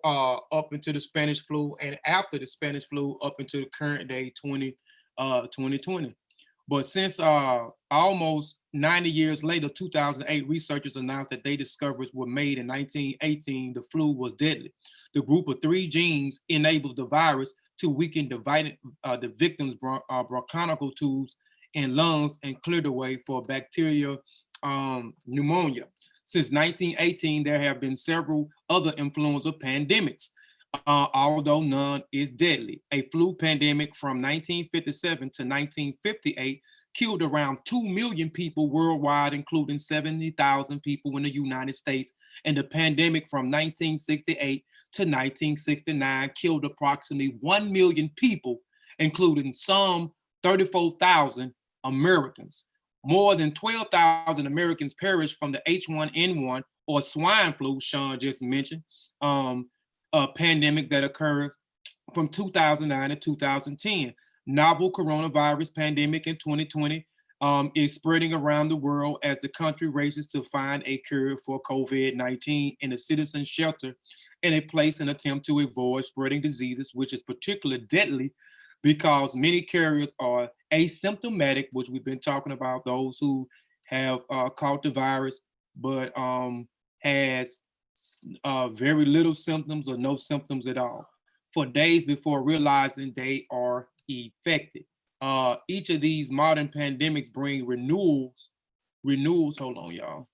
up into the Spanish flu, and after the Spanish flu up into the current day 2020. But since almost 90 years later, 2008, researchers announced that their discoveries were made in 1918. The flu was deadly. The group of 3 genes enables the virus to weaken the victim's bronchial tubes and lungs and clear the way for bacterial pneumonia. Since 1918, there have been several other influenza pandemics, although none is deadly. A flu pandemic from 1957 to 1958 killed around 2 million people worldwide, including 70,000 people in the United States. And the pandemic from 1968 to 1969 killed approximately 1 million people, including some 34,000 Americans. More than 12,000 Americans perished from the H1N1 or swine flu, Shawn just mentioned, a pandemic that occurred from 2009 to 2010. Novel coronavirus pandemic in 2020 is spreading around the world as the country races to find a cure for COVID-19 in a citizen shelter in a place in attempt to avoid spreading diseases, which is particularly deadly because many carriers are asymptomatic, which we've been talking about, those who have caught the virus, but has very little symptoms or no symptoms at all for days before realizing they are infected. Each of these modern pandemics bring renewals. Hold on, y'all.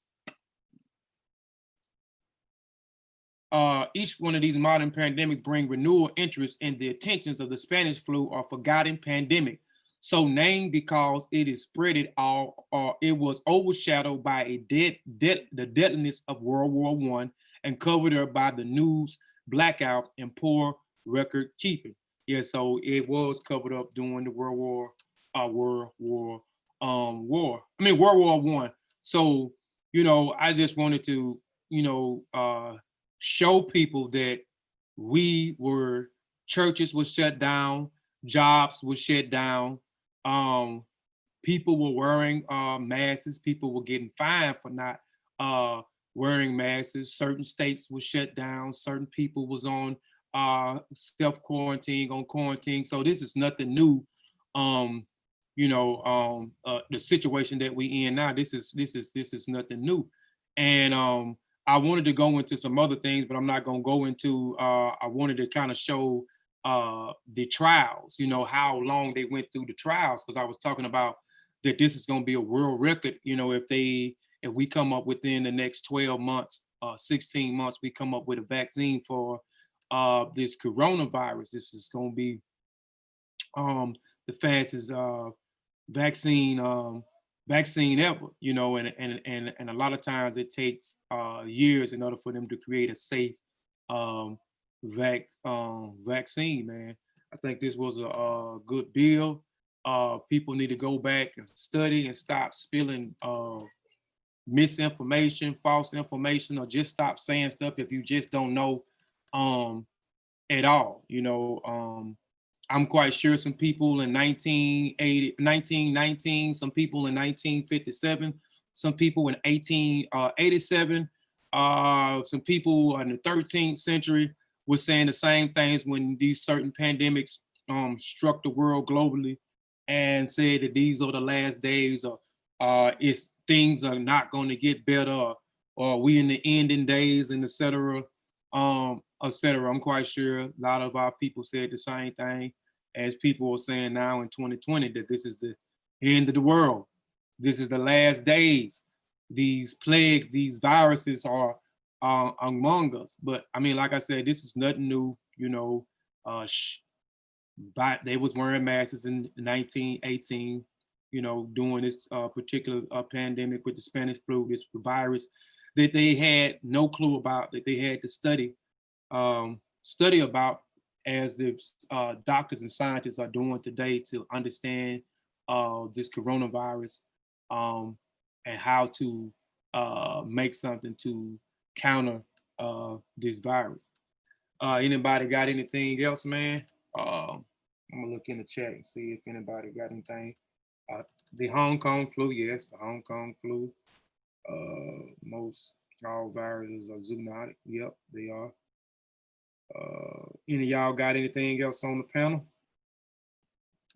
Each one of these modern pandemics bring renewal interest in the attentions of the Spanish flu or forgotten pandemic. So named because it is spreaded all, or it was overshadowed by the deadliness of World War I and covered up by the news blackout and poor record keeping. Yeah, so it was covered up during the World War I. So, I just wanted to, show people that churches were shut down, jobs were shut down, people were wearing masks, people were getting fined for not wearing masks, certain states were shut down, certain people was on self-quarantine, on quarantine. So this is nothing new. The situation that we in now, this is nothing new. And I wanted to go into some other things, but I'm not going to go into, I wanted to kind of show the trials, how long they went through the trials, because I was talking about that this is going to be a world record, if we come up within the next 12 months, 16 months, we come up with a vaccine for this coronavirus. This is going to be the fastest vaccine ever, and a lot of times it takes years in order for them to create a safe vaccine, man. I think this was a good bill. People need to go back and study and stop spilling misinformation, false information, or just stop saying stuff if you just don't know at all. You know, I'm quite sure some people in 1919, some people in 1957, some people in 1887, some people in the 13th century were saying the same things when these certain pandemics struck the world globally, and said that these are the last days, or it's things are not going to get better, or we in the ending days, and etc. etc. I'm quite sure a lot of our people said the same thing as people are saying now in 2020, that this is the end of the world. This is the last days. These plagues, these viruses are among us. But I mean, like I said, this is nothing new. You know, but they was wearing masks in 1918. You know, during this particular pandemic with the Spanish flu, this virus that they had no clue about, that they had to study about, as the doctors and scientists are doing today, to understand this coronavirus, and how to make something to counter this virus. Anybody got anything else, man? I'm gonna look in the chat and see if anybody got anything. The Hong Kong flu, yes, the Hong Kong flu. Most all viruses are zoonotic. Yep, they are. Any of y'all got anything else on the panel?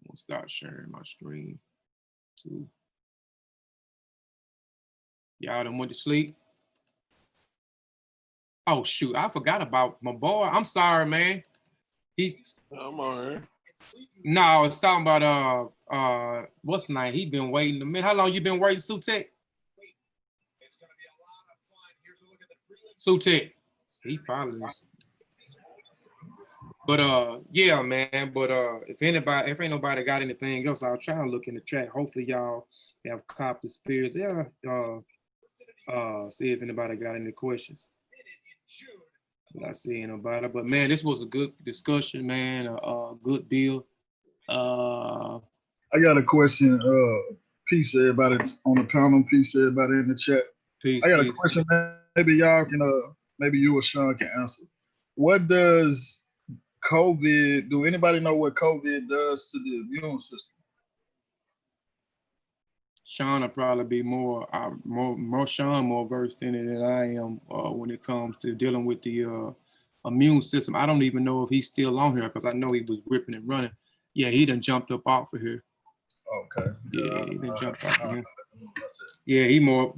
I'll start sharing my screen too. Y'all done went to sleep? Oh shoot, I forgot about my boy. I'm sorry, man. I'm all right. No, it's talking about what's the name? He been waiting a minute. How long you been waiting, Sutekh? Sutekh. He probably is. But yeah, man. But if ain't nobody got anything else, I'll try to look in the chat. Hopefully y'all have copped the spirits. Yeah. See if anybody got any questions. I see anybody. But man, this was a good discussion, man. A good bill. I got a question. Peace, everybody on the panel. Peace, everybody in the chat. Peace. I got a question. Maybe y'all can. Maybe you or Shawn can answer. What does COVID do? Anybody know what COVID does to the immune system? Shawn will probably be more versed in it than I am when it comes to dealing with the immune system. I don't even know if he's still on here, because I know he was ripping and running. Yeah, he done jumped up off of here. Okay. Yeah, he done jumped off of here. Yeah, he more.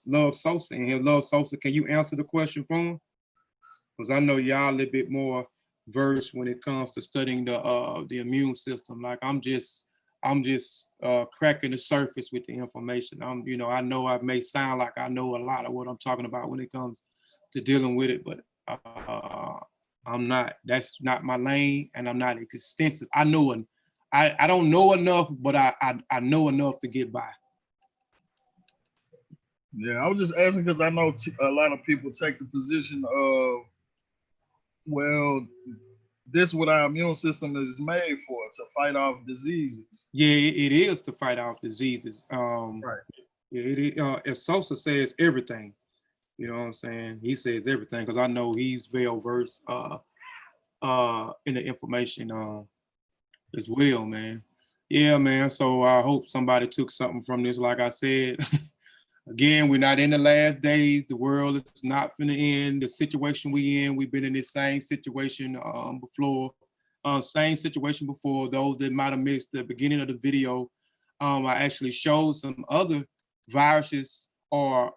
Love Sosa in here. Love Sosa, can you answer the question for him? Because I know y'all a little bit more versed when it comes to studying the immune system. Like I'm just cracking the surface with the information. I know I may sound like I know a lot of what I'm talking about when it comes to dealing with it, but I'm not. That's not my lane, and I'm not extensive. I don't know enough, but I know enough to get by. Yeah, I was just asking because I know a lot of people take the position of, well, this is what our immune system is made for, to fight off diseases. Yeah, it is to fight off diseases. Right. Yeah, as Sosa says, everything. You know what I'm saying? He says everything, because I know he's well versed in the information as well, man. Yeah, man. So I hope somebody took something from this. Like I said, again, we're not in the last days. The world is not finna end. The situation we in, we've been in this same situation before. Same situation before. Those that might have missed the beginning of the video, I actually showed some other viruses or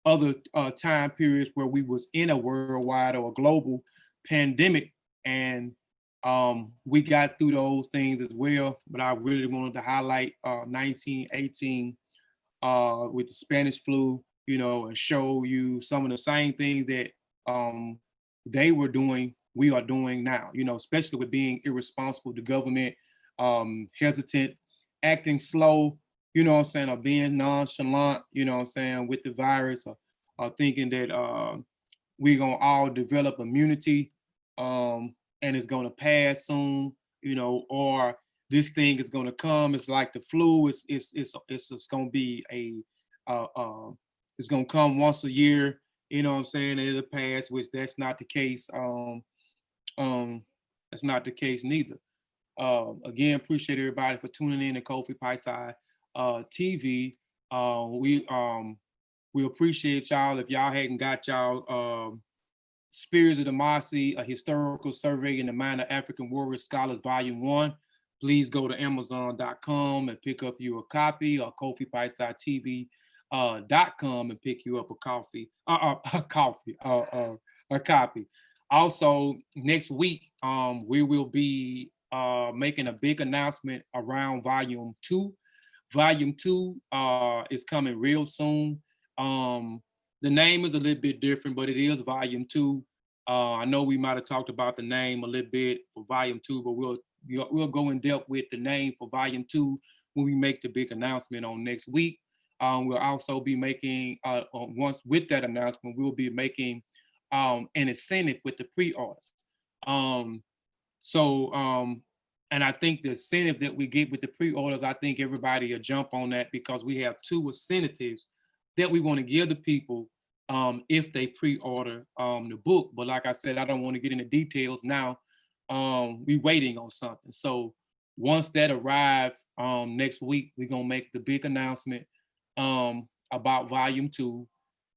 other time periods where we was in a worldwide or a global pandemic, and we got through those things as well. But I really wanted to highlight 1918 with the Spanish flu, and show you some of the same things that they were doing, we are doing now, especially with being irresponsible, the government hesitant, acting slow, or being nonchalant, with the virus, or thinking that we're gonna all develop immunity and it's gonna pass soon, or this thing is going to come. It's like the flu. It's going to be it's going to come once a year. You know what I'm saying? It'll pass, which that's not the case. That's not the case neither. Again, appreciate everybody for tuning in to Kofi Piesie TV. We appreciate y'all. If y'all hadn't got y'all Spirits of the Mossi, a historical survey in the mind of African warrior scholars, volume 1, please go to Amazon.com and pick up you a copy, or Kofi Piesie TV.com and pick you up a copy. Also, next week, we will be making a big announcement around volume 2. Volume 2 is coming real soon. The name is a little bit different, but it is volume 2. I know we might have talked about the name a little bit for volume 2, but we'll go in depth with the name for volume 2 when we make the big announcement on next week. We'll also be making, once with that announcement, we'll be making an incentive with the pre-orders. And I think the incentive that we get with the pre-orders, I think everybody will jump on that, because we have 2 incentives that we want to give the people if they pre-order the book. But like I said, I don't want to get into details now. We're waiting on something. So once that arrives next week, we're going to make the big announcement about volume 2.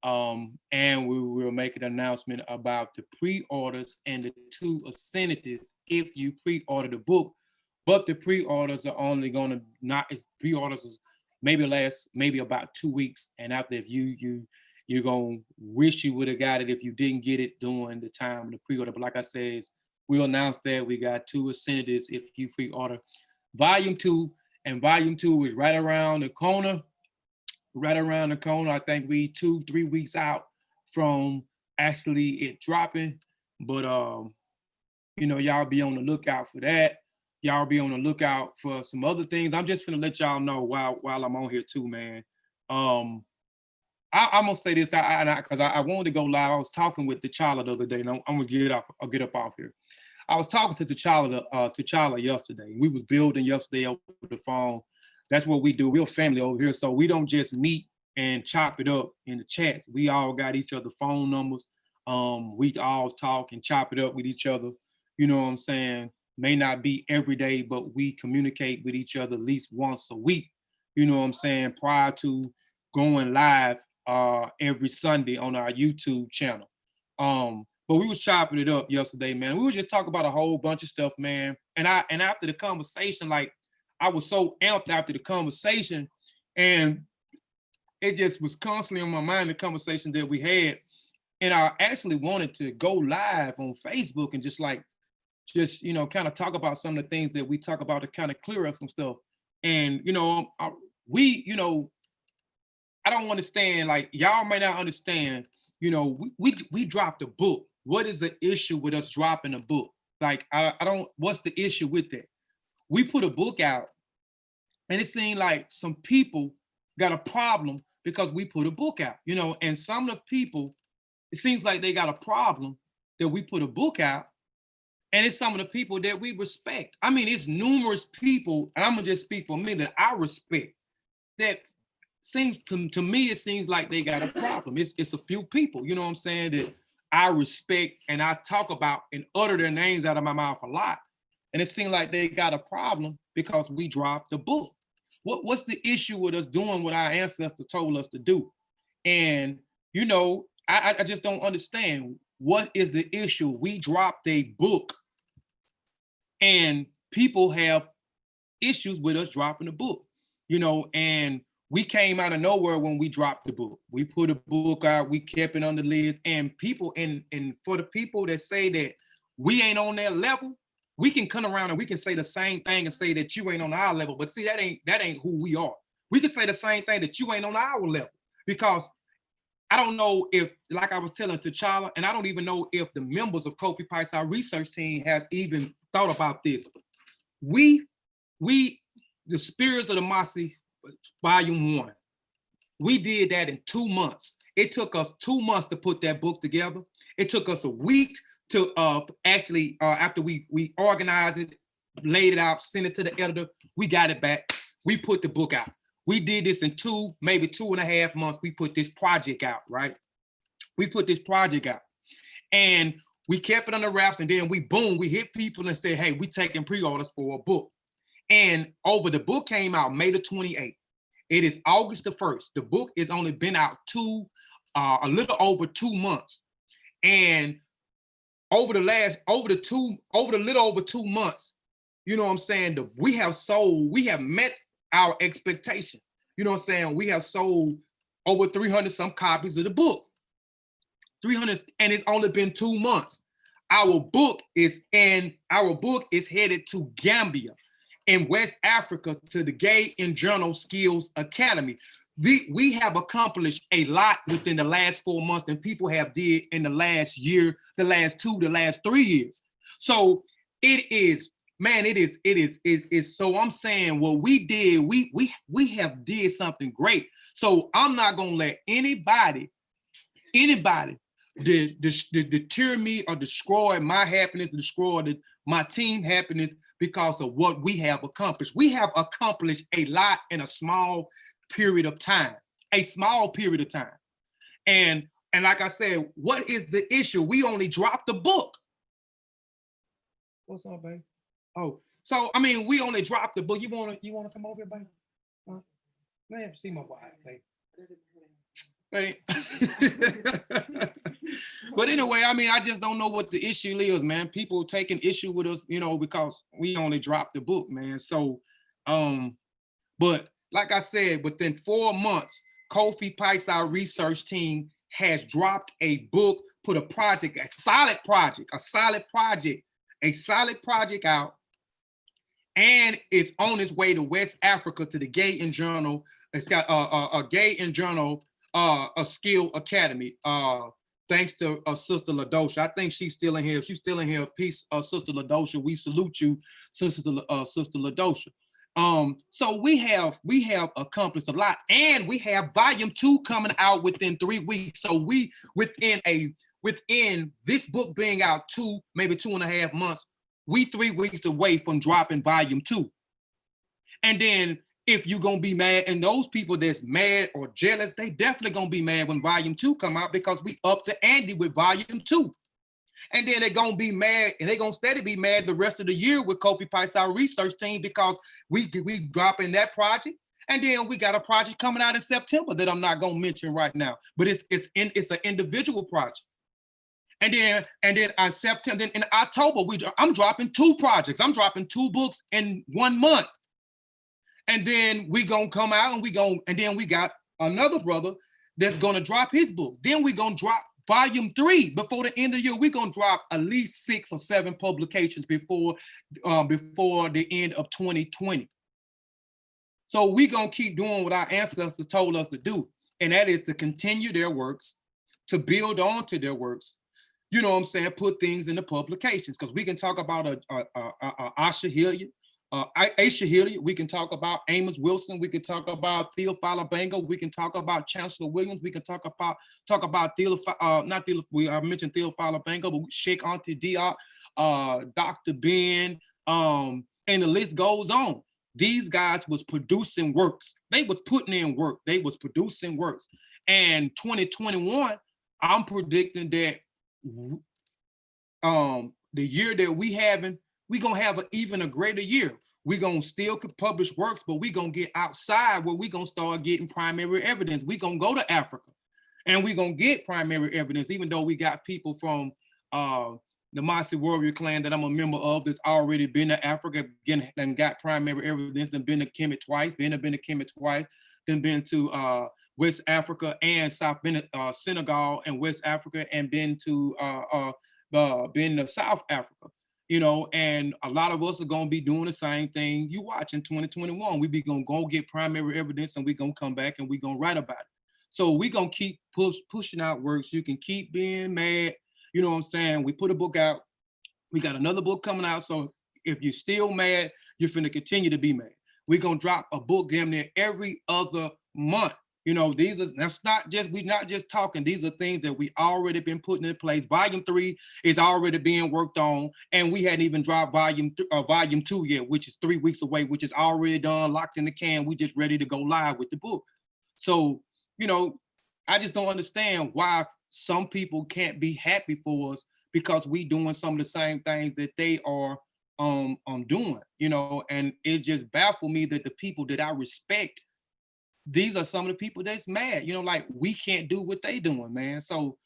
And we will make an announcement about the pre-orders and the 2 incentives if you pre-order the book. But the pre-orders are only going to pre-orders is maybe last about 2 weeks, and after, if you're gonna wish you would have got it if you didn't get it during the time of the pre-order. But like I said, we'll announce that we got 2 incentives if you pre-order volume 2, and volume 2 is right around the corner. I think we 2-3 weeks out from actually it dropping. But y'all be on the lookout for that. Y'all be on the lookout for some other things. I'm just gonna let y'all know while I'm on here too, man. I'm gonna say this, because I wanted to go live. I was talking with T'Challa the other day, and I'm gonna get up off here. I was talking to T'Challa yesterday. We was building yesterday over the phone. That's what we do. We're a family over here, so we don't just meet and chop it up in the chats. We all got each other phone numbers. We all talk and chop it up with each other. You know what I'm saying? May not be every day, but we communicate with each other at least once a week. You know what I'm saying? Prior to going live every Sunday on our YouTube channel. But we was chopping it up yesterday, man. We were just talking about a whole bunch of stuff, man. And after the conversation, like, I was so amped after the conversation, and it just was constantly on my mind, the conversation that we had. And I actually wanted to go live on Facebook and just kind of talk about some of the things that we talk about to kind of clear up some stuff. And, I don't understand, like, y'all may not understand, we dropped a book. What is the issue with us dropping a book? Like, what's the issue with that? We put a book out, and it seemed like some people got a problem because we put a book out, and some of the people, it seems like they got a problem that we put a book out, and it's some of the people that we respect. I mean, it's numerous people, and I'm gonna just speak for me, that I respect, that seems to me, it seems like they got a problem. It's a few people, you know what I'm saying, that I respect and I talk about and utter their names out of my mouth a lot. And it seemed like they got a problem because we dropped the book. What's the issue with us doing what our ancestors told us to do? And, I just don't understand. What is the issue? We dropped a book, and people have issues with us dropping the book, and we came out of nowhere when we dropped the book. We put a book out, we kept it on the list, and people, and for the people that say that we ain't on their level, we can come around and we can say the same thing and say that you ain't on our level. But see, that ain't who we are. We can say the same thing that you ain't on our level, because I don't know if, like I was telling T'Challa, and I don't even know if the members of Kofi Piesie Research Team has even thought about this. The Spirits of the Mossi, Volume 1, we did that in 2 months. It took us 2 months to put that book together. It took us a week to actually, after we organized it, laid it out, sent it to the editor. We got it back. We put the book out. We did this in maybe 2.5 months. We put this project out, right? We put this project out. And we kept it under wraps, and then we hit people and said, hey, we taking pre-orders for a book. And the book came out May the 28th. It is August the 1st. The book has only been out a little over 2 months. And over the little over 2 months, you know what I'm saying, we have met our expectation. You know what I'm saying? We have sold over 300 some copies of the book. 300, and it's only been 2 months. Our book is headed to Gambia in West Africa to the Gay and Journal Skills Academy. We have accomplished a lot within the last 4 months than people have did in the last year, the last 3 years. So it is. So I'm saying what we did, we have did something great. So I'm not gonna let anybody deter me or destroy my happiness, destroy my team happiness because of what we have accomplished. We have accomplished a lot in a small period of time, And like I said, what is the issue? We only dropped the book. What's up, babe? Oh, so I mean, we only dropped the book. You wanna come over here, babe? Let me see my wife, babe. But anyway, I mean, I just don't know what the issue is, man. People taking issue with us, you know, because we only dropped the book, man. So, but like I said, within 4 months, Kofi Piesie Research Team has dropped a book, put a solid project out, and it's on its way to West Africa to the Gay and Journal. It's got a Gay and Journal a Skill Academy. Thanks to Sister LaDosha. I think she's still in here. If she's still in here, peace, Sister LaDosha. We salute you, Sister LaDosha. So we have accomplished a lot, and we have volume 2 coming out within 3 weeks. So we within this book being out maybe 2.5 months, we 3 weeks away from dropping volume 2. And then if you're gonna be mad, and those people that's mad or jealous, they definitely gonna be mad when volume 2 come out because we up the ante with volume 2. And then they're gonna be mad, and they're gonna steady be mad the rest of the year with Kofi Piesie Research Team because we dropping that project. And then we got a project coming out in September that I'm not gonna mention right now, but it's an individual project. And then on September, in October, I'm dropping 2 projects. I'm dropping 2 books in 1 month. And then we gonna come out and then we got another brother that's gonna drop his book. Then we gonna drop volume 3 before the end of the year. We're gonna drop at least 6 or 7 publications before the end of 2020. So we gonna keep doing what our ancestors told us to do, and that is to continue their works, to build on to their works. You know what I'm saying? Put things in the publications, because we can talk about Asha Hilliard, Aisha Hilliard. We can talk about Amos Wilson. We can talk about Theophile Bango. We can talk about Chancellor Williams. We can talk about I mentioned Theophile Bango, but Sheikh Auntie Diop, Dr. Ben, and the list goes on. These guys was producing works. They was putting in work. They was producing works. And 2021, I'm predicting that the year that we're gonna have even a greater year. We're gonna still publish works, but we're gonna get outside where we're gonna start getting primary evidence. We're gonna go to Africa and we're gonna get primary evidence, even though we got people from the Mossi warrior clan that I'm a member of that's already been to Africa and got primary evidence, then been to Kemet twice, then been to West Africa and Senegal and West Africa, and been to South Africa. You know, and a lot of us are gonna be doing the same thing. You watch in 2021, we be gonna go get primary evidence, and we gonna come back and we gonna write about it. So we gonna keep pushing out works. You can keep being mad. You know what I'm saying? We put a book out. We got another book coming out. So if you're still mad, you're finna continue to be mad. We're gonna drop a book damn near every other month. You know, that's not just, we're not just talking, these are things that we already been putting in place. Volume 3 is already being worked on, and we hadn't even dropped volume 2 yet, which is 3 weeks away, which is already done, locked in the can. We just ready to go live with the book. So, you know, I just don't understand why some people can't be happy for us because we doing some of the same things that they are doing, you know, and it just baffled me that the people that I respect, these are some of the people that's mad, you know, like we can't do what they doing, man. So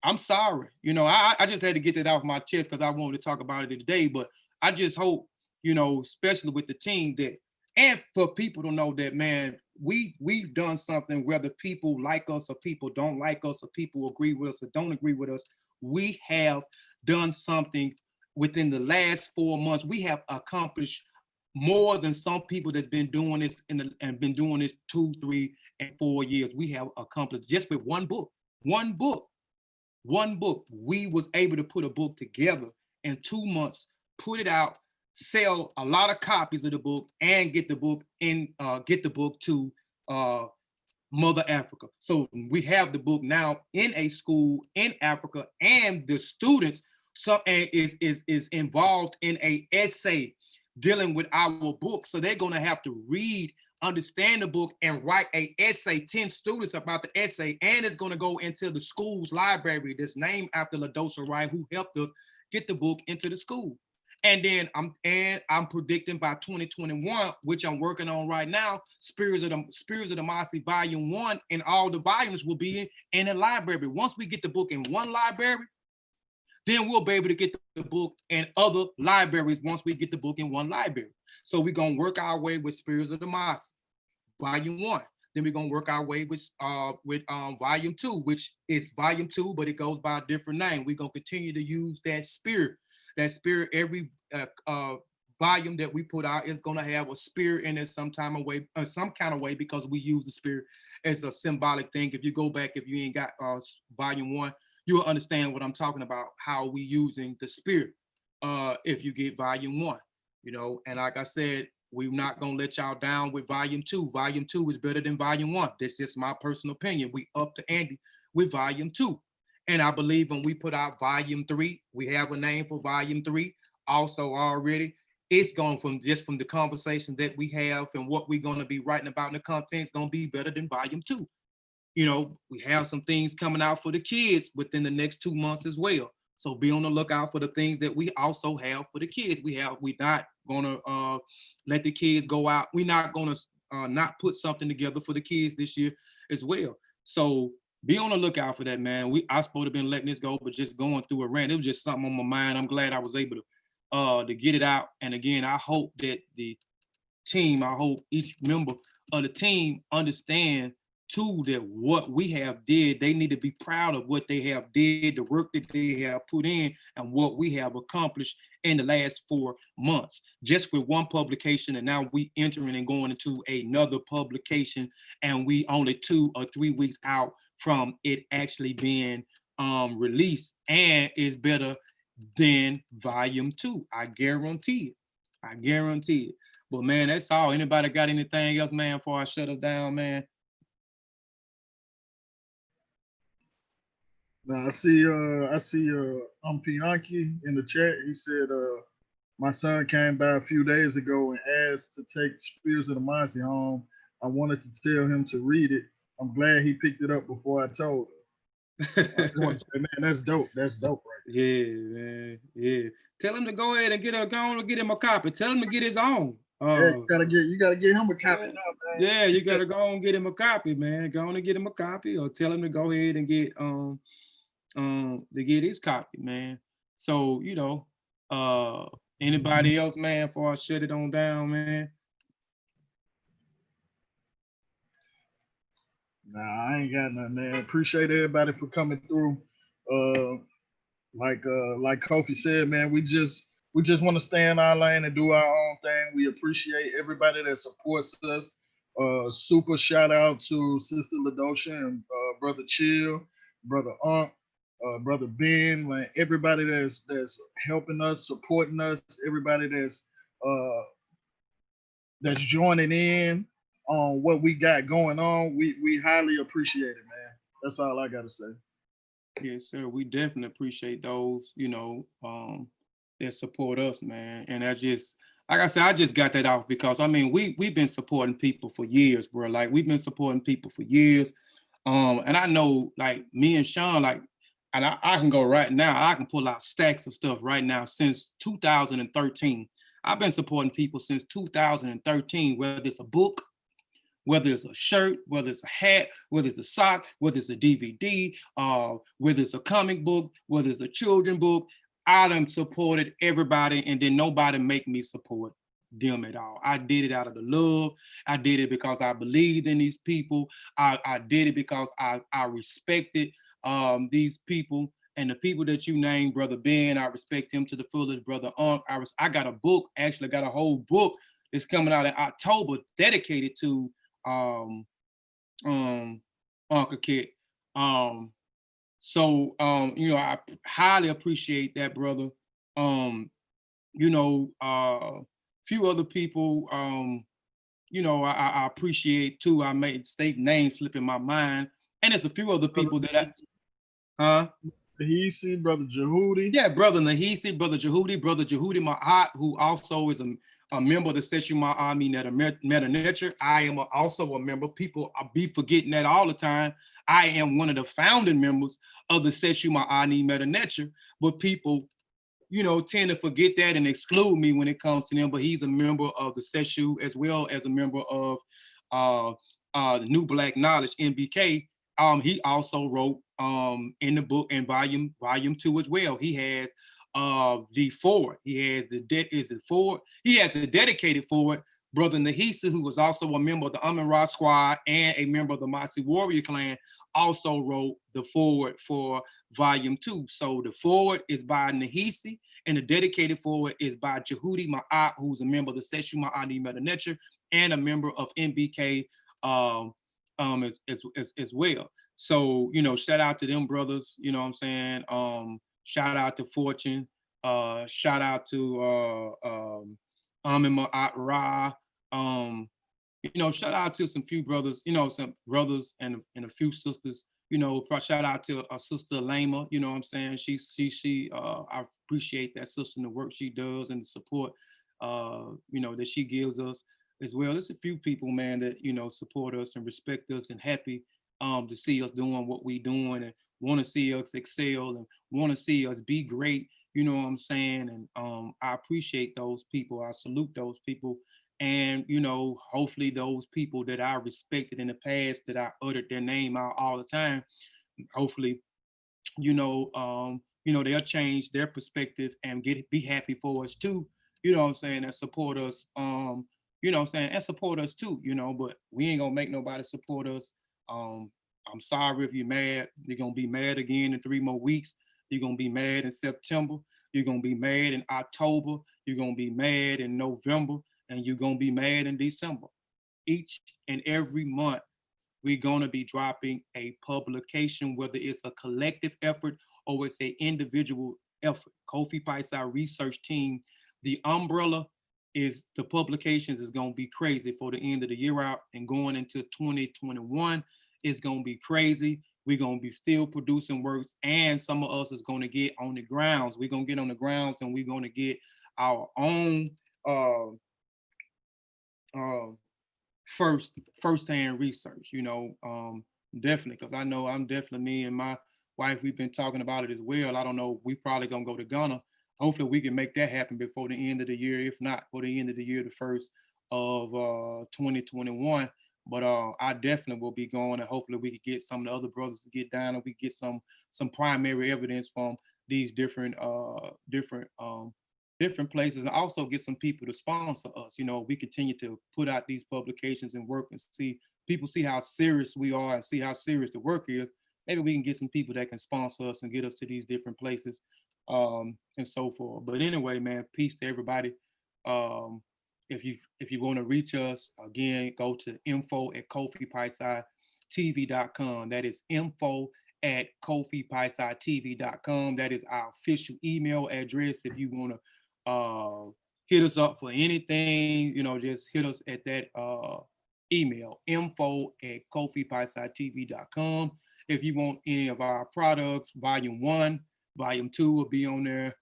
I'm sorry, you know, I just had to get that off my chest because I wanted to talk about it today, but I just hope, you know, especially with the team that, and for people to know that, man, we've done something, whether people like us or people don't like us or people agree with us or don't agree with us, we have done something within the last 4 months. We have accomplished more than some people that's been doing this and been doing this 2, 3, and 4 years. We have accomplished just with one book. We was able to put a book together in 2 months, put it out, sell a lot of copies of the book, and get the book to Mother Africa. So we have the book now in a school in Africa, and the students is involved in a essay dealing with our book. So they're gonna have to read, understand the book, and write a essay, 10 students about the essay, and it's gonna go into the school's library that's named after LaDosha Wright, who helped us get the book into the school. And then I'm predicting by 2021, which I'm working on right now, Spirits of the Mossi Volume 1, and all the volumes will be in a library. Once we get the book in one library, then we'll be able to get the book in other libraries once we get the book in one library. So we're gonna work our way with Spirits of the Mossi Volume 1. Then we're gonna work our way with Volume 2, which is Volume 2, but it goes by a different name. We're gonna continue to use that spirit. Every volume that we put out is gonna have a spirit in it some kind of way, because we use the spirit as a symbolic thing. If you go back, if you ain't got Volume 1, you'll understand what I'm talking about, how we using the spirit if you get Volume 1, you know. And like I said, we're not gonna let y'all down with Volume 2. Volume 2 is better than Volume 1. This is my personal opinion. We up to Andy with Volume 2. And I believe when we put out Volume 3, we have a name for Volume 3 also already. It's going from the conversation that we have and what we're gonna be writing about in the content, is gonna be better than Volume 2. You know, we have some things coming out for the kids within the next 2 months as well. So be on the lookout for the things that we also have for the kids. We're not gonna let the kids go out. We're not gonna not put something together for the kids this year as well. So be on the lookout for that, man. I supposed to have been letting this go, but just going through a rant, it was just something on my mind. I'm glad I was able to get it out. And again, I hope that the team, I hope each member of the team understand too that what we have did, they need to be proud of what they have did, the work that they have put in, and what we have accomplished in the last 4 months, just with one publication. And now we entering and going into another publication, and we only 2 or 3 weeks out from it actually being released, and is better than Volume 2. I guarantee it. But man, that's all. Anybody got anything else, man, before I shut us down, man? Now I see Pianki in the chat. He said my son came by a few days ago and asked to take Spirits of the Mossi home. I wanted to tell him to read it. I'm glad he picked it up before I told him. I just want to say, man, that's dope. That's dope, right there. Yeah, man. Yeah. Tell him to go ahead and get him a copy. Tell him to get his own. Yeah, you gotta get him a copy now, man. Yeah, you gotta go and get him a copy, man. Go on and get him a copy, or tell him to go ahead and get his copy, man. So, you know, anybody else, man, before I shut it on down, man? Nah, I ain't got nothing, man. Appreciate everybody for coming through. Like Kofi said, man, we just want to stay in our lane and do our own thing. We appreciate everybody that supports us. Super shout out to Sister LaDosha and Brother Chill, Brother Brother Ben, man, everybody that's helping us, supporting us, everybody that's joining in. on what we got going on, we highly appreciate it, man. That's all I gotta say. Yes, sir. We definitely appreciate those, that support us, man. And I just, like I said, I just got that off because I mean, we've been supporting people for years, bro. Like we've been supporting people for years. And I know, like me and Shawn, like, and I can go right now. I can pull out stacks of stuff right now since 2013. I've been supporting people since 2013, whether it's a book, whether it's a shirt, whether it's a hat, whether it's a sock, whether it's a DVD, whether it's a comic book, whether it's a children book. I done supported everybody, and then nobody make me support them at all. I did it out of the love. I did it because I believed in these people. I did it because I respected these people. And the people that you named, Brother Ben, I respect him to the fullest. Brother I got a book, actually got a whole book that's coming out in October dedicated to Uncle Kit. I highly appreciate that, brother. Few other people, I appreciate too. I made state names slip in my mind. And there's a few other people that Nahisi, Brother Jehudi. Yeah, Brother Nahisi, Brother Jehudi Ma'at, who also is a member of the Seshew Ma'ami Netcher. I am also a member. People, I be forgetting that all the time. I am one of the founding members of the Seshew Ma'ani Netcher, but people, tend to forget that and exclude me when it comes to them. But he's a member of the Seshew as well as a member of the New Black Knowledge, NBK. He also wrote in the book in volume 2 as well. He has the forward. He has the forward. He has the dedicated forward. Brother Nahisa, who was also a member of the Amun-Ra Squad and a member of the Mossi Warrior Clan, also wrote the forward for volume 2. So the forward is by Nahisi, and the dedicated forward is by Jehudi Ma'at, who's a member of the Seshew Ma'ani Netcher and a member of NBK as well. So, shout out to them brothers, you know what I'm saying? Shout out to Fortune, shout out to Amin Ma'at Ra, shout out to some few brothers, some brothers and a few sisters, shout out to our sister Lama, you know what I'm saying? I appreciate that sister and the work she does and the support, that she gives us as well. There's a few people, man, that, support us and respect us and happy to see us doing what we doing and want to see us excel and want to see us be great, you know what I'm saying? And I appreciate those people. I salute those people. And, hopefully those people that I respected in the past, that I uttered their name out all the time, hopefully, they'll change their perspective and be happy for us too, you know what I'm saying, and support us, and support us too, but we ain't gonna make nobody support us. I'm sorry if you're mad. You're gonna be mad again in 3 more weeks. You're gonna be mad in September. You're gonna be mad in October. You're gonna be mad in November. And you're gonna be mad in December. Each and every month, we're gonna be dropping a publication, whether it's a collective effort or it's an individual effort. Kofi Piesie Research Team, the umbrella is the publications is gonna be crazy for the end of the year out and going into 2021. It's gonna be crazy. We're gonna be still producing works, and some of us is gonna get on the grounds. We're gonna get on the grounds and we're gonna get our own first-hand research, definitely, because I know I'm definitely, me and my wife, we've been talking about it as well. I don't know, we probably gonna go to Ghana. Hopefully we can make that happen before the end of the year. If not, for the end of the year, the first of 2021. But I definitely will be going, and hopefully we could get some of the other brothers to get down and we get some primary evidence from these different places, and also get some people to sponsor us. We continue to put out these publications and work and see people see how serious we are and see how serious the work is. Maybe we can get some people that can sponsor us and get us to these different places, and so forth. But anyway, man, peace to everybody. If you want to reach us, again, go to info@KofiPiesieTV.com. That is info@KofiPiesieTV.com. That is our official email address. If you want to hit us up for anything, just hit us at that email info@kofipiesietv.com. If you want any of our products, volume 1, volume 2 will be on there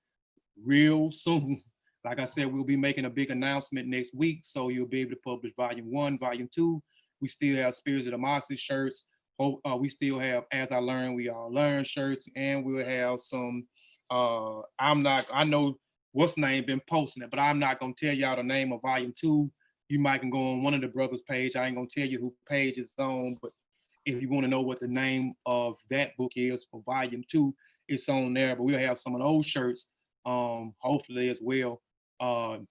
real soon. Like I said, we'll be making a big announcement next week, so you'll be able to publish volume 1, volume 2. We still have Spirits of the Mossi shirts. We still have As I Learn, We All Learn shirts, and we'll have some, I know what's name been posting it, but I'm not gonna tell y'all the name of volume 2. You might can go on one of the brothers' page. I ain't gonna tell you who page it's on, but if you want to know what the name of that book is for volume 2, it's on there. But we'll have some of those shirts, hopefully as well. Not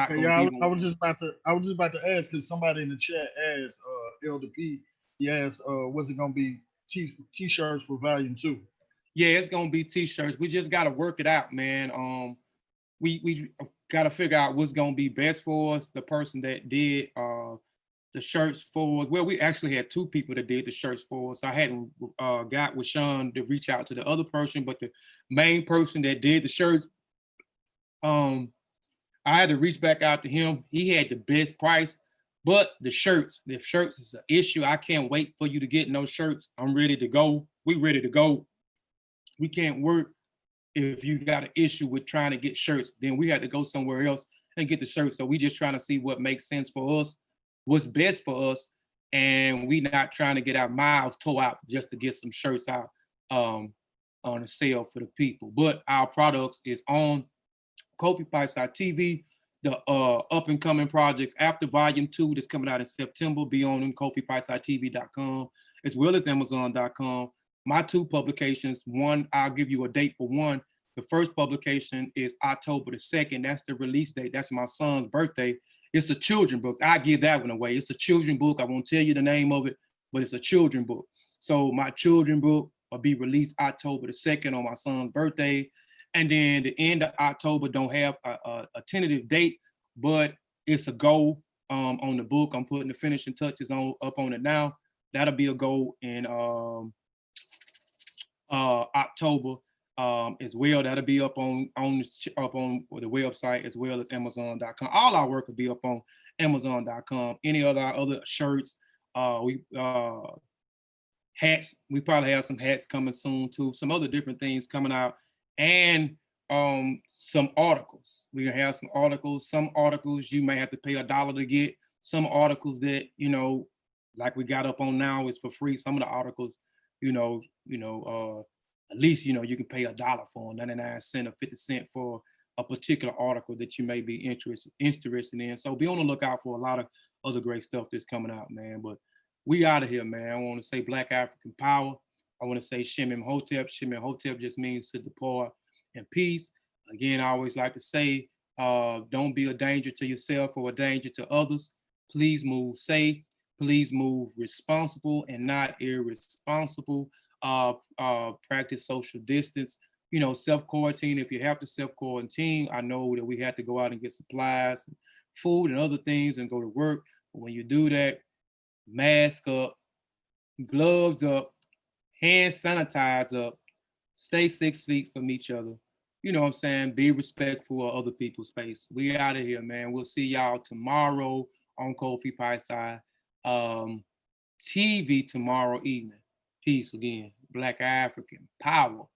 Hey, gonna yeah, be I was just about to ask because somebody in the chat asked Elder P. He asked, was it gonna be t-shirts for volume 2? Yeah, it's gonna be t-shirts. We just gotta work it out, man. We gotta figure out what's gonna be best for us. The person that did the shirts for us, well, we actually had 2 people that did the shirts for us. I hadn't got with Shawn to reach out to the other person, but the main person that did the shirts, I had to reach back out to him. He had the best price, but the shirts is an issue. I can't wait for you to get no shirts. I'm ready to go. We ready to go. We can't work if you got an issue with trying to get shirts. Then we had to go somewhere else and get the shirts. So we just trying to see what makes sense for us, what's best for us, and we not trying to get our miles tore out just to get some shirts out on a sale for the people. But our products is on Kofi Piesie TV. The up and coming projects after volume 2 that's coming out in September be on KofiPiesieTV.com as well as Amazon.com. My 2 publications, one, I'll give you a date for one. The first publication is October the 2nd. That's the release date. That's my son's birthday. It's a children book. I give that one away. It's a children book. I won't tell you the name of it, but it's a children book. So my children book will be released October the 2nd on my son's birthday. And then the end of October don't have a tentative date, but it's a goal on the book. I'm putting the finishing touches up on it now. That'll be a goal in October as well. That'll be up on the website as well as Amazon.com. All our work will be up on Amazon.com. Any of our other shirts, hats. We probably have some hats coming soon too. Some other different things coming out. And some articles. We're gonna have some articles. Some articles you may have to pay $1 to get. Some articles that, like we got up on now is for free. Some of the articles, at least, you can pay $1 for 99 cents or 50 cents for a particular article that you may be interested in. So be on the lookout for a lot of other great stuff that's coming out, man. But we out of here, man. I want to say Black African Power. I want to say Shem Hotep. Shem Hotep just means to depart in peace. Again, I always like to say, don't be a danger to yourself or a danger to others. Please move safe. Please move responsible and not irresponsible. Practice social distance. Self-quarantine. If you have to self-quarantine, I know that we have to go out and get supplies, food and other things and go to work. But when you do that, mask up, gloves up, hand sanitize up, stay 6 feet from each other. You know what I'm saying? Be respectful of other people's space. We out of here, man. We'll see y'all tomorrow on Kofi Piesie TV tomorrow evening. Peace again. Black African Power.